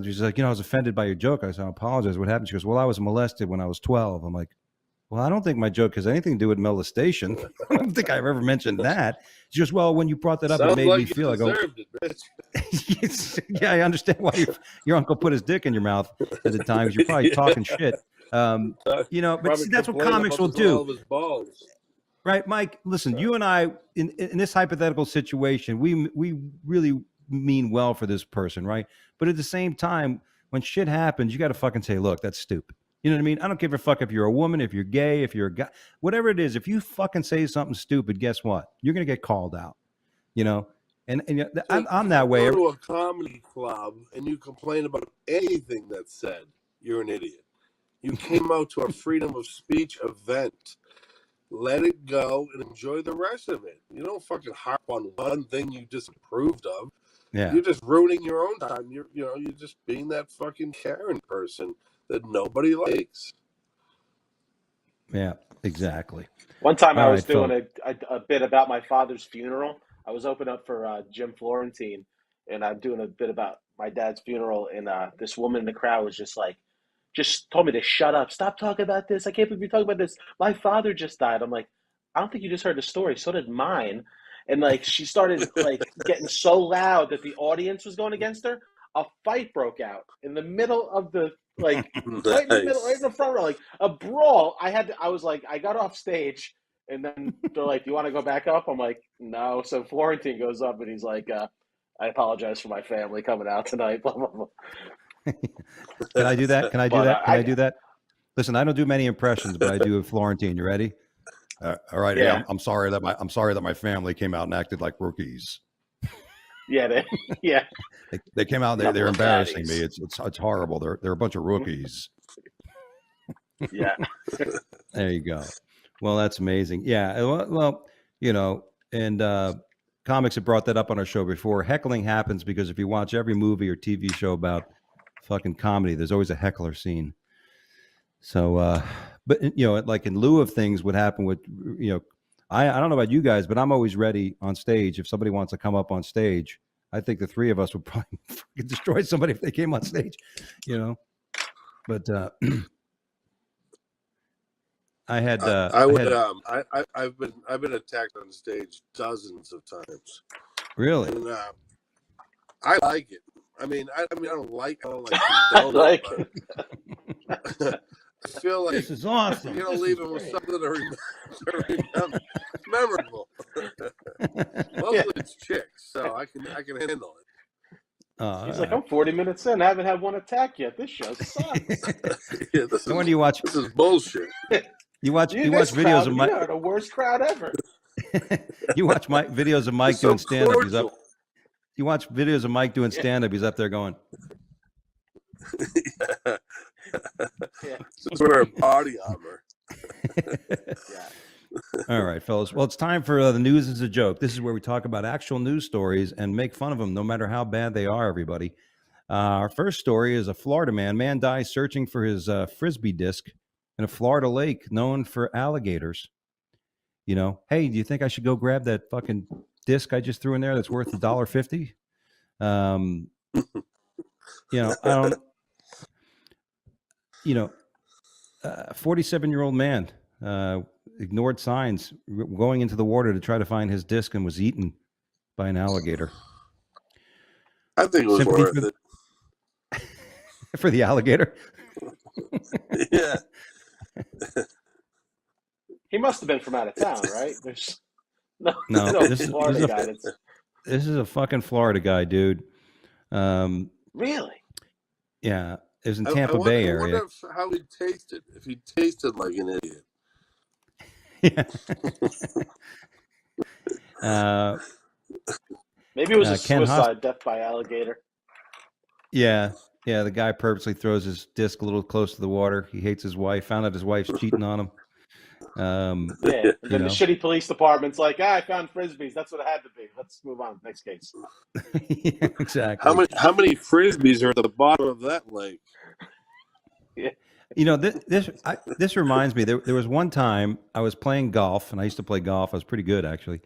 she's like, I was offended by your joke. I said, I apologize. What happened? She goes, well, I was molested when I was 12. I'm like, well, I don't think my joke has anything to do with molestation. I don't think I've ever mentioned that. She goes, well, when you brought that up, it made me feel like, yeah, I understand why your uncle put his dick in your mouth at the time because you're probably talking shit. But see, that's what comics will do. Right, Mike, listen, you and I, in this hypothetical situation, we really mean well for this person, right? But at the same time, when shit happens, you got to fucking say, look, that's stupid. You know what I mean? I don't give a fuck if you're a woman, if you're gay, if you're a guy, whatever it is. If you fucking say something stupid, guess what? You're going to get called out, And I'm that way. You go to a comedy club and you complain about anything that's said, you're an idiot. You came out to a freedom of speech event. Let it go and enjoy the rest of it. You don't fucking harp on one thing you disapproved of. Yeah. You're just ruining your own time. You're just being that fucking Karen person that nobody likes. Yeah, exactly. One time I was doing a bit about my father's funeral. I was opening up for Jim Florentine, and I'm doing a bit about my dad's funeral. And this woman in the crowd was just told me to shut up. Stop talking about this. I can't believe you're talking about this. My father just died. I'm like, I don't think you just heard the story. So did mine. And like, she started like getting so loud that the audience was going against her. A fight broke out in the middle of the, like, right in the middle, right in the front row, like a brawl. I got off stage and then they're like, do you want to go back up? I'm like, no. So Florentine goes up and he's like, I apologize for my family coming out tonight. Blah, blah, blah. Can I do that? Can I do that? Listen, I don't do many impressions, but I do Florentine. You ready? All right. Yeah. Hey, I'm sorry that my family came out and acted like rookies. Yeah. They came out. They're embarrassing me. It's horrible. They're a bunch of rookies. Yeah. There you go. Well, that's amazing. Yeah. Well, and comics have brought that up on our show before. Heckling happens because if you watch every movie or TV show about fucking comedy, there's always a heckler scene. So, but like in lieu of things would happen with, I don't know about you guys, but I'm always ready on stage. If somebody wants to come up on stage, I think the three of us would probably fucking destroy somebody if they came on stage, but, I've been attacked on stage dozens of times. Really? And, I like it. I don't like I like it. I feel like this is awesome. You're gonna leave him with something to remember. Memorable. Mostly it's chicks, so I can handle it. He's like, I'm 40 minutes in. I haven't had one attack yet. This show sucks. When do you watch? This is bullshit. You watch videos of Mike. You are the worst crowd ever. You watch videos of Mike doing stand up. He's up. You watch videos of Mike doing stand up. He's up there going. Just wear a body armor. All right, fellas. Well, it's time for the news is a joke. This is where we talk about actual news stories and make fun of them, no matter how bad they are. Everybody. Our first story is a Florida man. Man dies searching for his frisbee disc in a Florida lake known for alligators. Hey, do you think I should go grab that fucking disc I just threw in there that's worth $1.50? I don't. 47-year-old man ignored signs going into the water to try to find his disc and was eaten by an alligator. I think it was worth it. For the alligator? Yeah. He must have been from out of town, right? There's no this Florida guy. This is a fucking Florida guy, dude. Really? Yeah. It was in Tampa Bay area. I wonder how he tasted. If he tasted like an idiot. Yeah. Maybe it was a suicide, death by alligator. Yeah. Yeah. The guy purposely throws his disc a little close to the water. He hates his wife. Found out his wife's cheating on him. And then the shitty police department's like, I found frisbees. That's what it had to be. Let's move on. Next case. Yeah, exactly. How many frisbees are at the bottom of that lake? Yeah. This reminds me. There was one time I was playing golf, and I used to play golf. I was pretty good actually,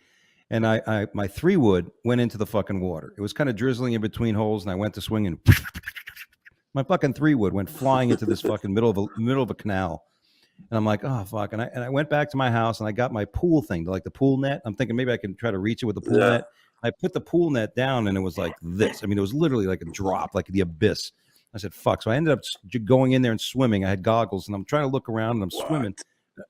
and I my 3-wood went into the fucking water. It was kind of drizzling in between holes, and I went to swing, and my fucking 3-wood went flying into this fucking middle of a canal. And I'm like, oh fuck! And I went back to my house and I got my pool thing, like the pool net. I'm thinking maybe I can try to reach it with the pool net. I put the pool net down and it was like this. I mean, it was literally like a drop, like the abyss. I said, fuck. So I ended up going in there and swimming. I had goggles and I'm trying to look around and I'm swimming.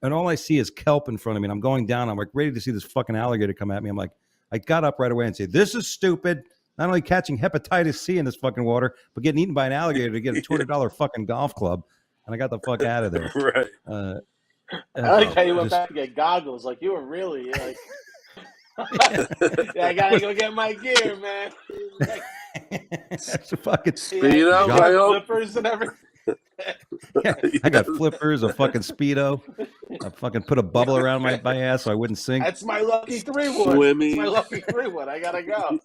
And all I see is kelp in front of me. And I'm going down. I'm like ready to see this fucking alligator come at me. I'm like, I got up right away and said, this is stupid. Not only catching hepatitis C in this fucking water, but getting eaten by an alligator to get a $200 fucking golf club. And I got the fuck out of there. Right. I like how you went back to get goggles. Like you were really like, I gotta go get my gear, man. That's a fucking Speedo, flippers and everything. Yeah, I got flippers, a fucking Speedo. I fucking put a bubble around my ass so I wouldn't sink. That's my lucky 3-wood. Swimming. That's my lucky 3-wood. I gotta go.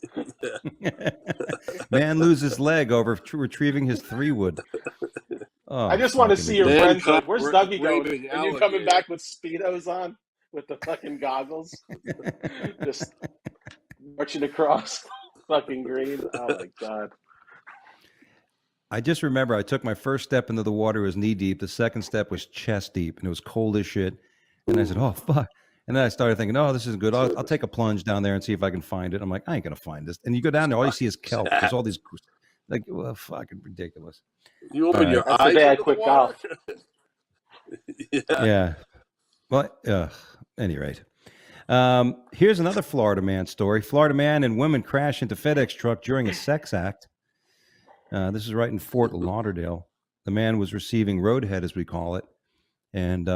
Man loses leg over retrieving his 3-wood. Oh, I just want to see your friends. Like, where's Dougie going? And you coming back with Speedos on, with the fucking goggles, just marching across fucking green. Oh my god! I just remember I took my first step into the water. It was knee deep. The second step was chest deep, and it was cold as shit. And I said, "Oh fuck!" And then I started thinking, "Oh, this isn't good. I'll take a plunge down there and see if I can find it." I'm like, "I ain't gonna find this." And you go down there, all you see is kelp. There's all these, like, well, fucking ridiculous. You open your That's eyes. the day I quit golf. Yeah. Well, at any rate. Here's another Florida man story. Florida man and woman crash into FedEx truck during a sex act. This is right in Fort Lauderdale. The man was receiving roadhead, as we call it, and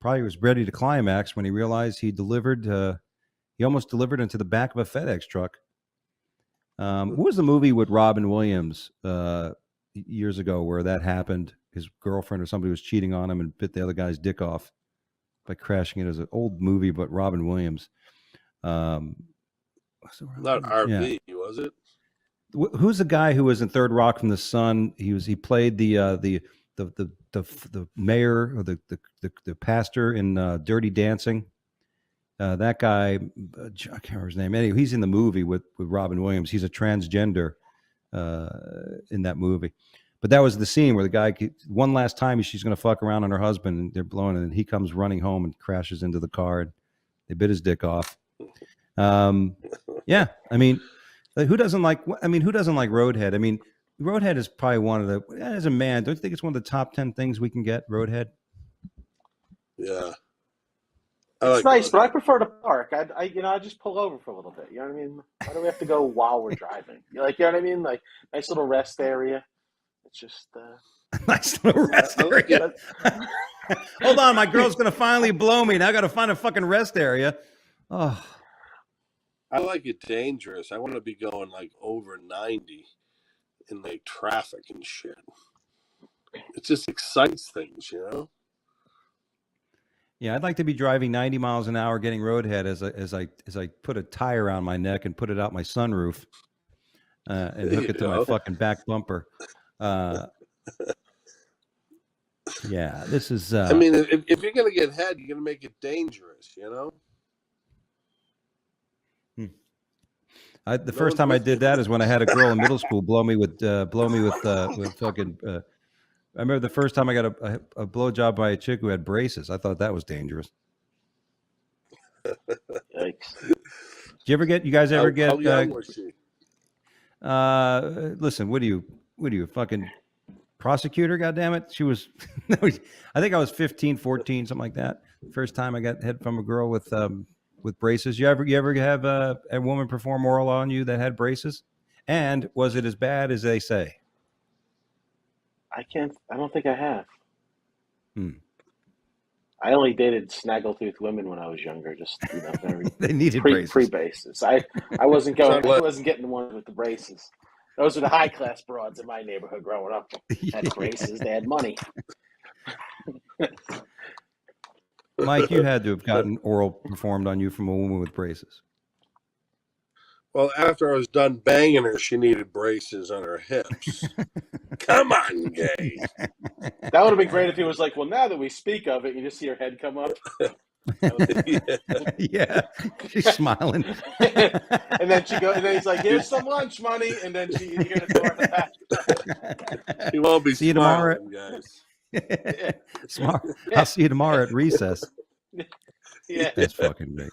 probably was ready to climax when he realized he almost delivered into the back of a FedEx truck. What was the movie with Robin Williams years ago where that happened? His girlfriend or somebody was cheating on him and bit the other guy's dick off by crashing it. As an old movie, but Robin Williams. Not RV, was it? Who's the guy who was in Third Rock from the Sun? He played the the mayor or the pastor in Dirty Dancing. That guy, I can't remember his name. Anyway, he's in the movie with Robin Williams. He's a transgender in that movie. But that was the scene where the guy, one last time, she's going to fuck around on her husband, and they're blowing it, and he comes running home and crashes into the car, and they bit his dick off. Yeah, I mean, who doesn't like? I mean, who doesn't like Roadhead? I mean, Roadhead is probably one of the. As a man, don't you think it's one of the top 10 things we can get? Roadhead. Yeah. It's nice, but I prefer to park. I just pull over for a little bit. You know what I mean? Why do we have to go while we're driving? You know what I mean? Like, nice little rest area. It's just nice little rest area. Hold on, my girl's gonna finally blow me. Now I gotta find a fucking rest area. Oh, I like it dangerous. I want to be going like over 90 in like traffic and shit. It just excites things, you know. Yeah, I'd like to be driving 90 miles an hour, getting roadhead as I put a tie around my neck and put it out my sunroof, and hook it to my fucking back bumper. Yeah, this is. I mean, if you're gonna get head, you're gonna make it dangerous, you know. The first time I did that is when I had a girl in middle school blow me with fucking. I remember the first time I got a blowjob by a chick who had braces. I thought that was dangerous. Yikes. Did you guys ever get? How young was she? Listen, what are you, fucking prosecutor? Goddammit. She was. I think I was 15, 14, something like that. First time I got head from a girl with braces. You ever have a woman perform oral on you that had braces? And was it as bad as they say? I don't think I have. I only dated snaggletooth women when I was younger. Just very they needed braces. Pre-braces. I wasn't getting the ones with the braces. Those were the high class broads in my neighborhood growing up. Had braces. They had money. Mike, you had to have gotten oral performed on you from a woman with braces. Well, after I was done banging her, she needed braces on her hips. Come on, gay. That would have been great if he was like, well, now that we speak of it, you just see her head come up. Yeah, she's smiling. and then he's like, here's some lunch money. And then you hear the door in the back. She won't be see you tomorrow, guys. Smart. I'll see you tomorrow at recess. Yeah. That's fucking great.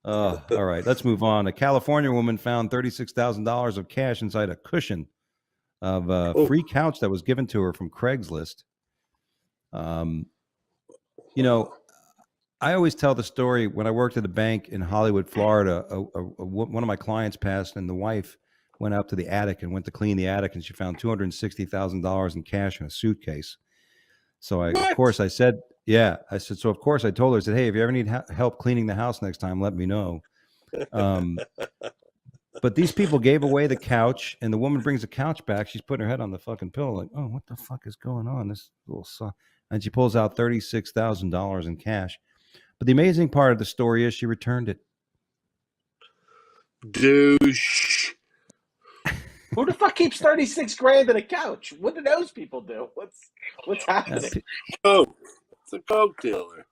Oh, all right. Let's move on. A California woman found $36,000 of cash inside a cushion of a free couch that was given to her from Craigslist. I always tell the story when I worked at a bank in Hollywood, Florida. One of my clients passed, and the wife went out to the attic and went to clean the attic, and she found $260,000 in cash in a suitcase. So of course I said, so of course I told her, I said, hey, if you ever need help cleaning the house next time, let me know. But these people gave away the couch, and the woman brings the couch back. She's putting her head on the fucking pillow, like, oh, what the fuck is going on? This little son. And she pulls out $36,000 in cash. But the amazing part of the story is she returned it. Douche. Who the fuck keeps 36 grand in a couch? What do those people do? What's happening? Coke. It's a coke dealer.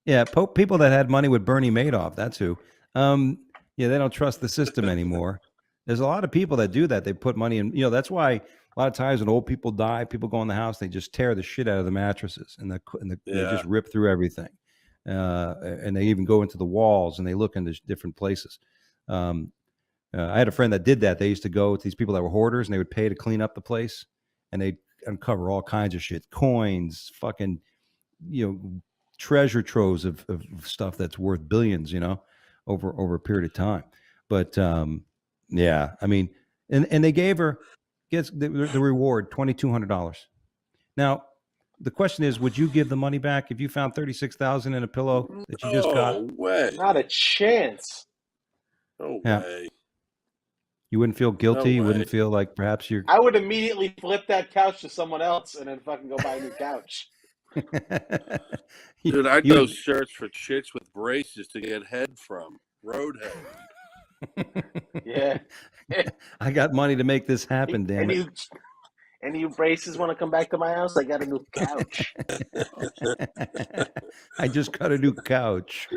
Yeah, people that had money with Bernie Madoff. That's who. They don't trust the system anymore. There's a lot of people that do that. They put money in. That's why a lot of times when old people die, people go in the house, they just tear the shit out of the mattresses and they just rip through everything. And they even go into the walls and they look into different places. I had a friend that did that. They used to go with these people that were hoarders, and they would pay to clean up the place, and they'd uncover all kinds of shit, coins, fucking, treasure troves of stuff that's worth billions, over a period of time. But I mean, and they gave her the reward $2,200. Now, the question is, would you give the money back if you found $36,000 in a pillow that you just got? No way. Not a chance. No way. You wouldn't feel guilty. No you way. Wouldn't feel like perhaps you're. I would immediately flip that couch to someone else and then fucking go buy a new couch. Dude, I'd go search for chicks with braces to get head from. Roadhead. Yeah. I got money to make this happen, damn it. Any of you braces want to come back to my house? I got a new couch. I just got a new couch.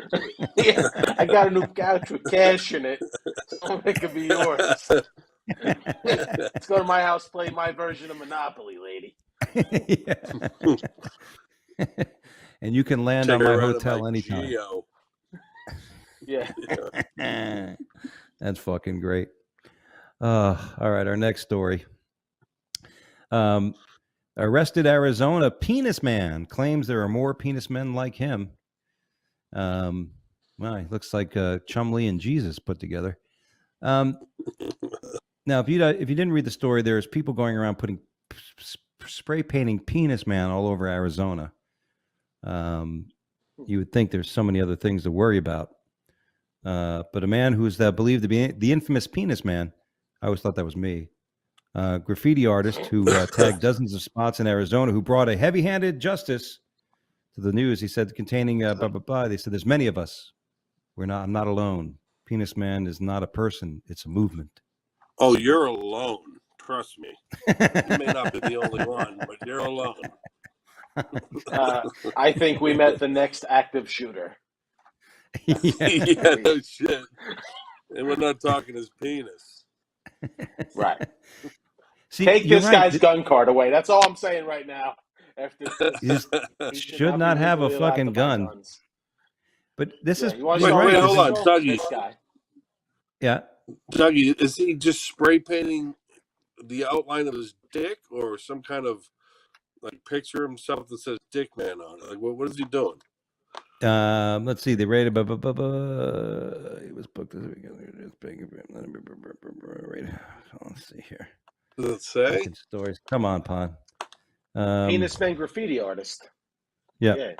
Yeah, I got a new couch with cash in it. So it could be yours. Let's go to my house, play my version of Monopoly, lady. And you can land Take on my her out of hotel my anytime. Geo. Yeah. That's fucking great. All right, our next story. Arrested Arizona penis man claims there are more penis men like him. Well, he looks like Chumley and Jesus put together. Now, if you didn't read the story, there's people going around putting spray painting penis man all over Arizona. You would think there's so many other things to worry about. But a man who's believed to be the infamous penis man, I always thought that was me. Graffiti artist who tagged dozens of spots in Arizona, who brought a heavy-handed justice to the news. He said, containing blah, blah, blah. They said, there's many of us. I'm not alone. Penis man is not a person. It's a movement. Oh, you're alone. Trust me. You may not be the only one, but you're alone. I think we met the next active shooter. Yeah, no shit. And we're not talking his penis. Right. See, Take this right. guy's gun card away. That's all I'm saying right now. After this, you should not have a fucking gun. Guns. But this is... Wait, hold on, Dougie. This guy. Yeah. Dougie, is he just spray painting the outline of his dick or some kind of like picture of himself that says dick man on it? Like, what is he doing? Let's see. They rated. He was booked this weekend. Let's see here. Does it say? Stories. Come on, Pon. Penis man graffiti artist. Yeah.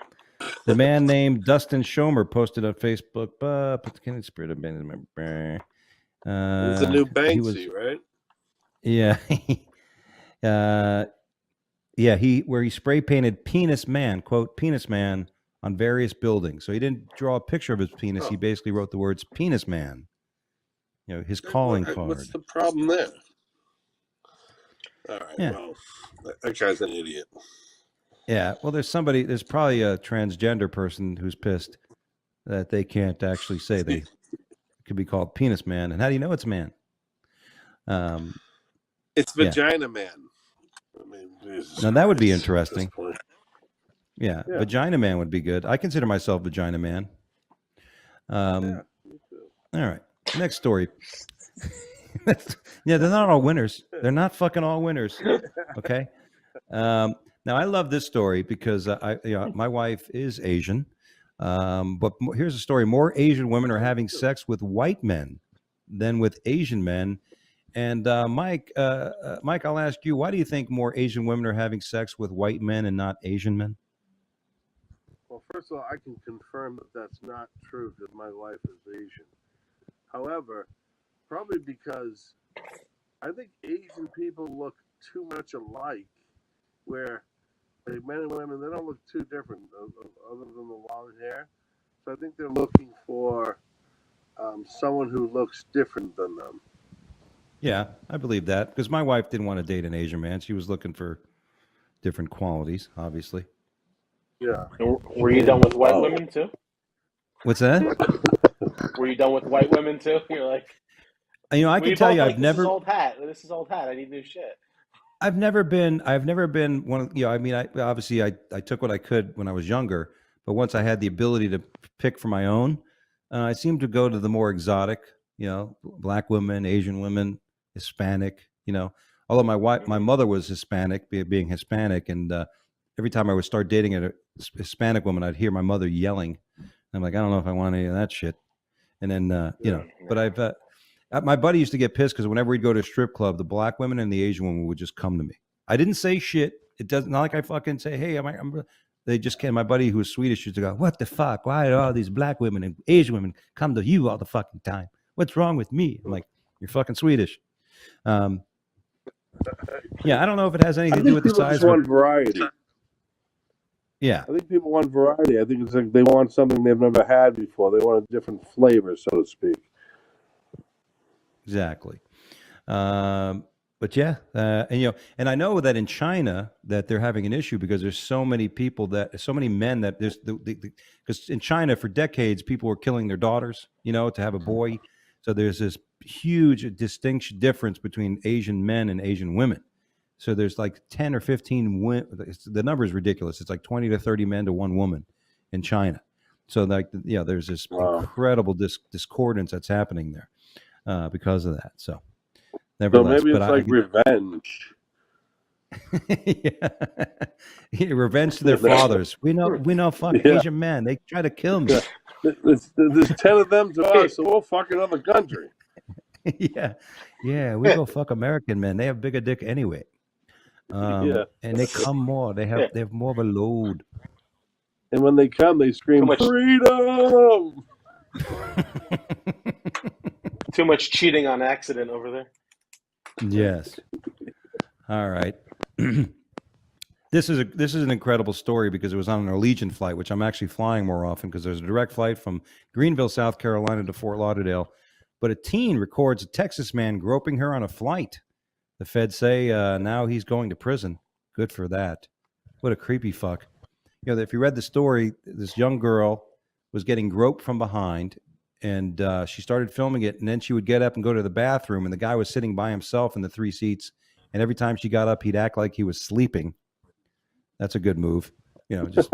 The man named Dustin Schomer posted on Facebook. Put the Kennedy spirit of abandonment. It's a new Banksy, right? Yeah. Where he spray painted penis man, quote, penis man, on various buildings. So he didn't draw a picture of his penis. He basically wrote the words penis man. You know, his calling card. What's the problem there? All right. Yeah. Well, that guy's an idiot. Yeah. Well, there's probably a transgender person who's pissed that they can't actually say they could be called penis man. And how do you know it's man? It's vagina man. I mean, now that would be interesting. Yeah, vagina man would be good. I consider myself vagina man. All right. Next story. They're not all winners. They're not fucking all winners. Okay. Now I love this story because my wife is Asian. But here's a story: more Asian women are having sex with white men than with Asian men. And Mike, I'll ask you: why do you think more Asian women are having sex with white men and not Asian men? Well, first of all, I can confirm that that's not true because my wife is Asian. However, probably because I think Asian people look too much alike, where like men and women, they don't look too different other than the long hair. So I think they're looking for someone who looks different than them. Yeah, I believe that because my wife didn't want to date an Asian man. She was looking for different qualities, obviously. Yeah. Were you done with white women too? What's that? Were you done with white women too? You're like, I can tell you, I've never. This is old hat. I need new shit. I've never been one of, I took what I could when I was younger, but once I had the ability to pick for my own, I seemed to go to the more exotic, black women, Asian women, Hispanic, although my mother was Hispanic, being Hispanic. And every time I would start dating a Hispanic woman, I'd hear my mother yelling. I'm like, I don't know if I want any of that shit. And then, but my buddy used to get pissed because whenever we'd go to a strip club, the black women and the Asian women would just come to me. I didn't say shit. It doesn't, not like I fucking say, hey, they just came. My buddy who was Swedish used to go, what the fuck? Why do all these black women and Asian women come to you all the fucking time? What's wrong with me? I'm like, you're fucking Swedish. I don't know if it has anything to do with the size. Just want variety. Yeah. I think people want variety. I think it's like they want something they've never had before. They want a different flavor, so to speak. Exactly. but yeah, and I know that in China that they're having an issue because there's so many men that there's because in China for decades people were killing their daughters, to have a boy. So there's this huge distinct difference between Asian men and Asian women. So there's like 10 or 15 the number is ridiculous. It's like 20 to 30 men to one woman in China. So like there's this incredible discordance that's happening there because of that. So nevertheless, maybe it's revenge. Yeah, revenge to their fathers. We know fucking Asian men. They try to kill me. There's 10 of them to us, so we'll fuck another country. Yeah, we go fuck American men. They have bigger dick anyway. And they come more. They have more of a load. And when they come, they scream freedom. Too much cheating on accident over there. Yes. All right. This is an incredible story because it was on an Allegiant flight, which I'm actually flying more often because there's a direct flight from Greenville, South Carolina to Fort Lauderdale. But a teen records a Texas man groping her on a flight. The feds say now he's going to prison. Good for that. What a creepy fuck. If you read the story, this young girl was getting groped from behind, and she started filming it, and then she would get up and go to the bathroom, and the guy was sitting by himself in the 3 seats, and every time she got up, he'd act like he was sleeping. That's a good move. Just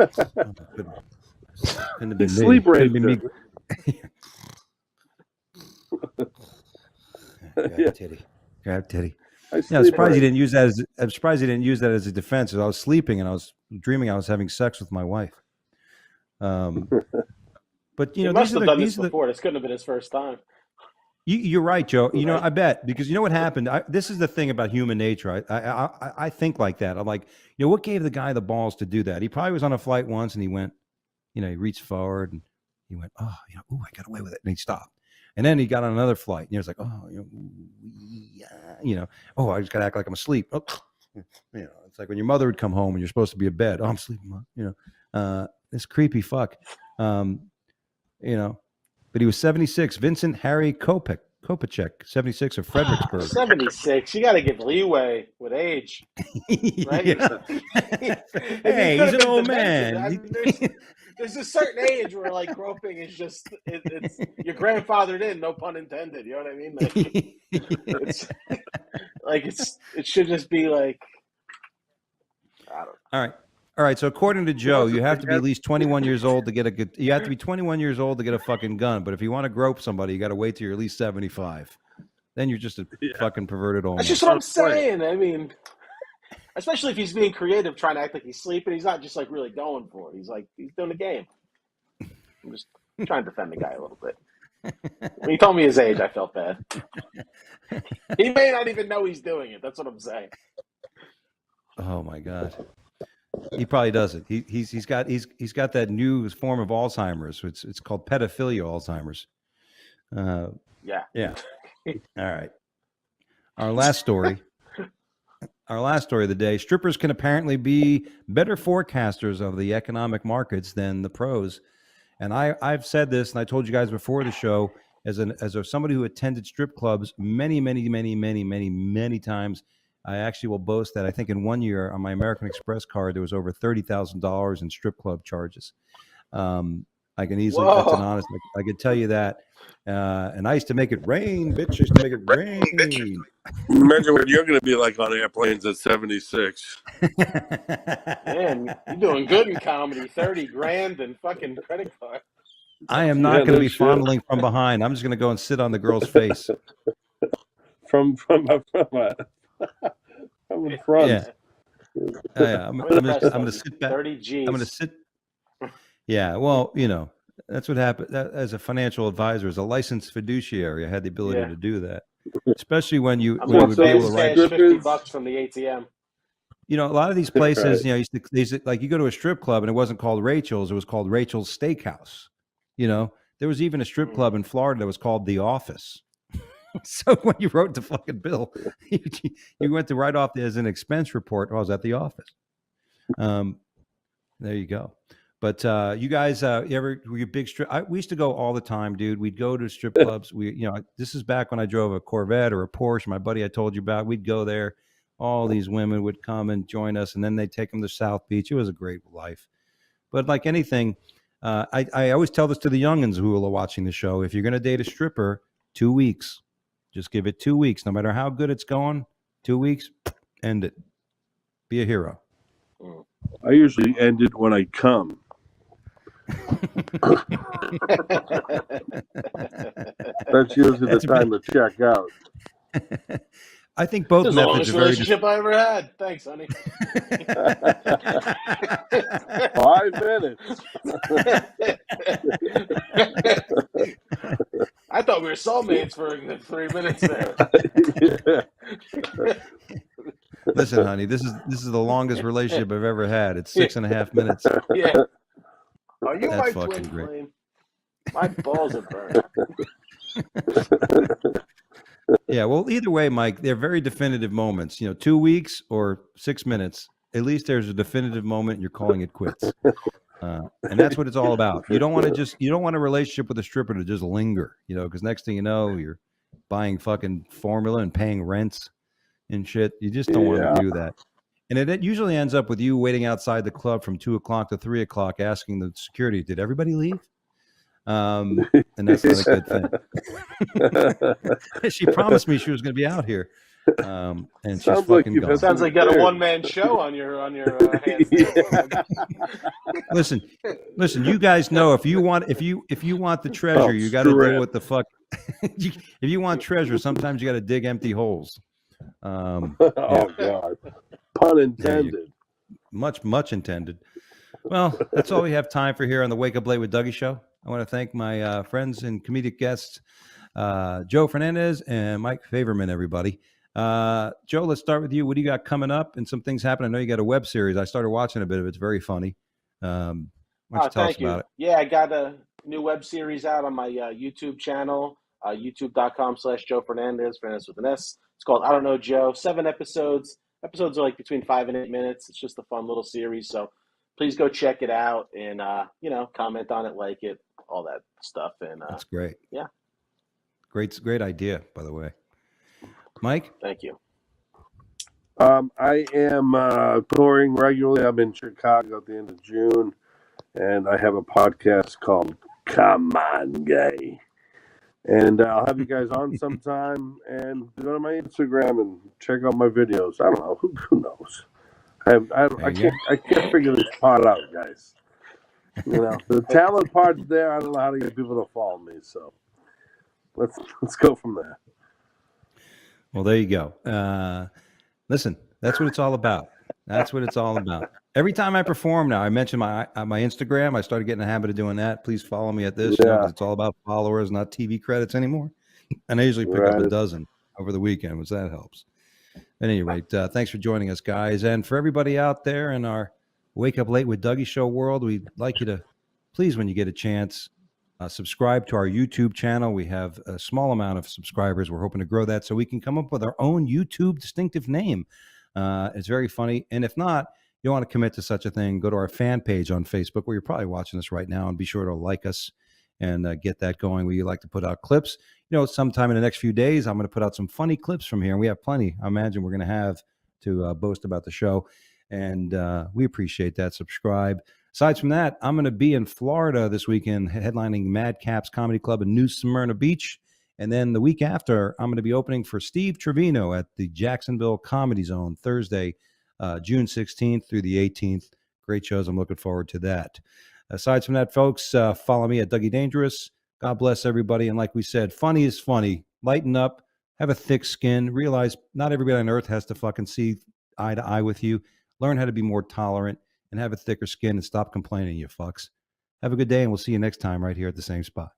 sleep raped her. Grab titty. I'm surprised he didn't use that as a defense. I was sleeping and I was dreaming I was having sex with my wife. But he must have done this before. This couldn't have been his first time. You're right, Joe. I bet, because you know what happened. This is the thing about human nature. I think like that. I'm like, what gave the guy the balls to do that? He probably was on a flight once and he went, he reached forward and he went, I got away with it, and he stopped. And then he got on another flight, and he was like, I just got to act like I'm asleep. Oh, it's like when your mother would come home and you're supposed to be in bed. Oh, I'm sleeping, Mom. This creepy fuck. But he was 76. Vincent Harry Kopacek, 76 of Fredericksburg. 76. You got to give leeway with age, right? Hey, he's an old man. There's a certain age where groping is just it's your grandfathered in, no pun intended. You know what I mean? It should just be I don't know. All right. So according to Joe, you have to be at least 21 years old to get you have to be 21 years old to get a fucking gun. But if you want to grope somebody, you got to wait till you're at least 75. Then you're just a fucking perverted old man. That's just what I'm saying. I mean, especially if he's being creative, trying to act like he's sleeping. He's not just really going for it. He's doing a game. I'm just trying to defend the guy a little bit. When he told me his age, I felt bad. He may not even know he's doing it. That's what I'm saying. Oh my God. He probably doesn't. He's got that new form of Alzheimer's. It's called pedophilia Alzheimer's. Yeah. All right. Our last story of the day. Strippers can apparently be better forecasters of the economic markets than the pros. And I've said this, and I told you guys before the show, as somebody who attended strip clubs many times. I actually will boast that I think in 1 year on my American Express card, there was over $30,000 in strip club charges. I can easily, that's an honest, I can tell you that. And I used to make it rain, bitch. I used to make it rain. Imagine what you're going to be like on airplanes at 76. Man, you're doing good in comedy. 30 grand and fucking credit card. I am not going to be fondling from behind. I'm just going to go and sit on the girl's face. From in front. Yeah. I'm going to sit back. 30 G's. I'm going to sit. Yeah. Well, that's what happened. As a financial advisor, as a licensed fiduciary, I had the ability to do that. Especially when you would be able to write $50 from the ATM. A lot of these places, you go to a strip club and it wasn't called Rachel's, it was called Rachel's Steakhouse. There was even a strip club in Florida that was called The Office. So when you wrote the fucking bill, you went to write off as an expense report. I was at the office. There you go. But you guys, were you big strip? We used to go all the time, dude. We'd go to strip clubs. This is back when I drove a Corvette or a Porsche. My buddy I told you about, we'd go there. All these women would come and join us, and then they'd take them to South Beach. It was a great life. But like anything, I always tell this to the youngins who are watching the show. If you're going to date a stripper, 2 weeks. Just give it 2 weeks. No matter how good it's going, 2 weeks, end it. Be a hero. I usually end it when I come. That's usually the time to check out. I think both This is the methods longest are very. relationship I ever had. Thanks, honey. 5 minutes. I thought we were soulmates for 3 minutes there. Listen, honey, this is the longest relationship I've ever had. It's 6.5 minutes. Yeah. Are you That's my fucking twin great. flame? My balls are burned. Yeah, well, either way, Mike, they're very definitive moments. 2 weeks or 6 minutes. At least there's a definitive moment, and you're calling it quits. And that's what it's all about. You don't want a relationship with a stripper to just linger, because next thing you know, you're buying fucking formula and paying rents and shit. You just don't want to do that. And it usually ends up with you waiting outside the club from 2 o'clock to 3 o'clock, asking the security, "Did everybody leave?" And that's not a good thing. She promised me she was going to be out here, and she's Sounds like fucking you've gone. had Sounds like you got a one-man show on your hands. Listen, you guys know if you want the treasure, you got to do what the fuck. If you want treasure, sometimes you got to dig empty holes. Oh God, pun intended. Much intended. Well, that's all we have time for here on the Wake Up Late with Dougie show. I want to thank my friends and comedic guests, Joe Fernandez and Mike Favorman, everybody. Joe, let's start with you. What do you got coming up and some things happen? I know you got a web series. I started watching a bit of it. It's very funny. Why don't you tell us about it? Yeah, I got a new web series out on my YouTube channel, youtube.com/Joe Fernandez, Fernandez with an S. It's called I Don't Know Joe. 7 episodes. Episodes are like between 5 and 8 minutes. It's just a fun little series. So please go check it out and, comment on it, like it, all that stuff. And that's great. Yeah. Great idea, by the way. Mike? Thank you. I am touring regularly. I'm in Chicago at the end of June, and I have a podcast called Come On Gay. And I'll have you guys on sometime, and go to my Instagram and check out my videos. I don't know. Who knows? I can't figure this part out, guys. The talent part's there. I don't know how to get people to follow me. So let's go from there. Well, there you go. Listen, that's what it's all about. That's what it's all about. Every time I perform now, I mention my Instagram. I started getting a habit of doing that. Please follow me at this. Yeah. It's all about followers, not TV credits anymore. And I usually pick up a dozen over the weekend, which that helps. At any rate, thanks for joining us, guys. And for everybody out there in our Wake Up Late with Dougie show world, we'd like you to please, when you get a chance, subscribe to our YouTube channel. We have a small amount of subscribers. We're hoping to grow that so we can come up with our own YouTube distinctive name. It's very funny. And if not, you don't want to commit to such a thing, go to our fan page on Facebook, where you're probably watching this right now, and be sure to like us and get that going. We like to put out clips. Sometime in the next few days, I'm going to put out some funny clips from here, and we have plenty. I imagine we're going to have to boast about the show, and we appreciate that. Subscribe. Aside from that, I'm going to be in Florida this weekend, headlining Madcaps Comedy Club in New Smyrna Beach. And then the week after, I'm going to be opening for Steve Trevino at the Jacksonville Comedy Zone Thursday, June 16th through the 18th. Great shows. I'm looking forward to that. Aside from that, folks, follow me at Dougie Dangerous. God bless everybody. And like we said, funny is funny. Lighten up. Have a thick skin. Realize not everybody on earth has to fucking see eye to eye with you. Learn how to be more tolerant and have a thicker skin and stop complaining, you fucks. Have a good day, and we'll see you next time right here at the same spot.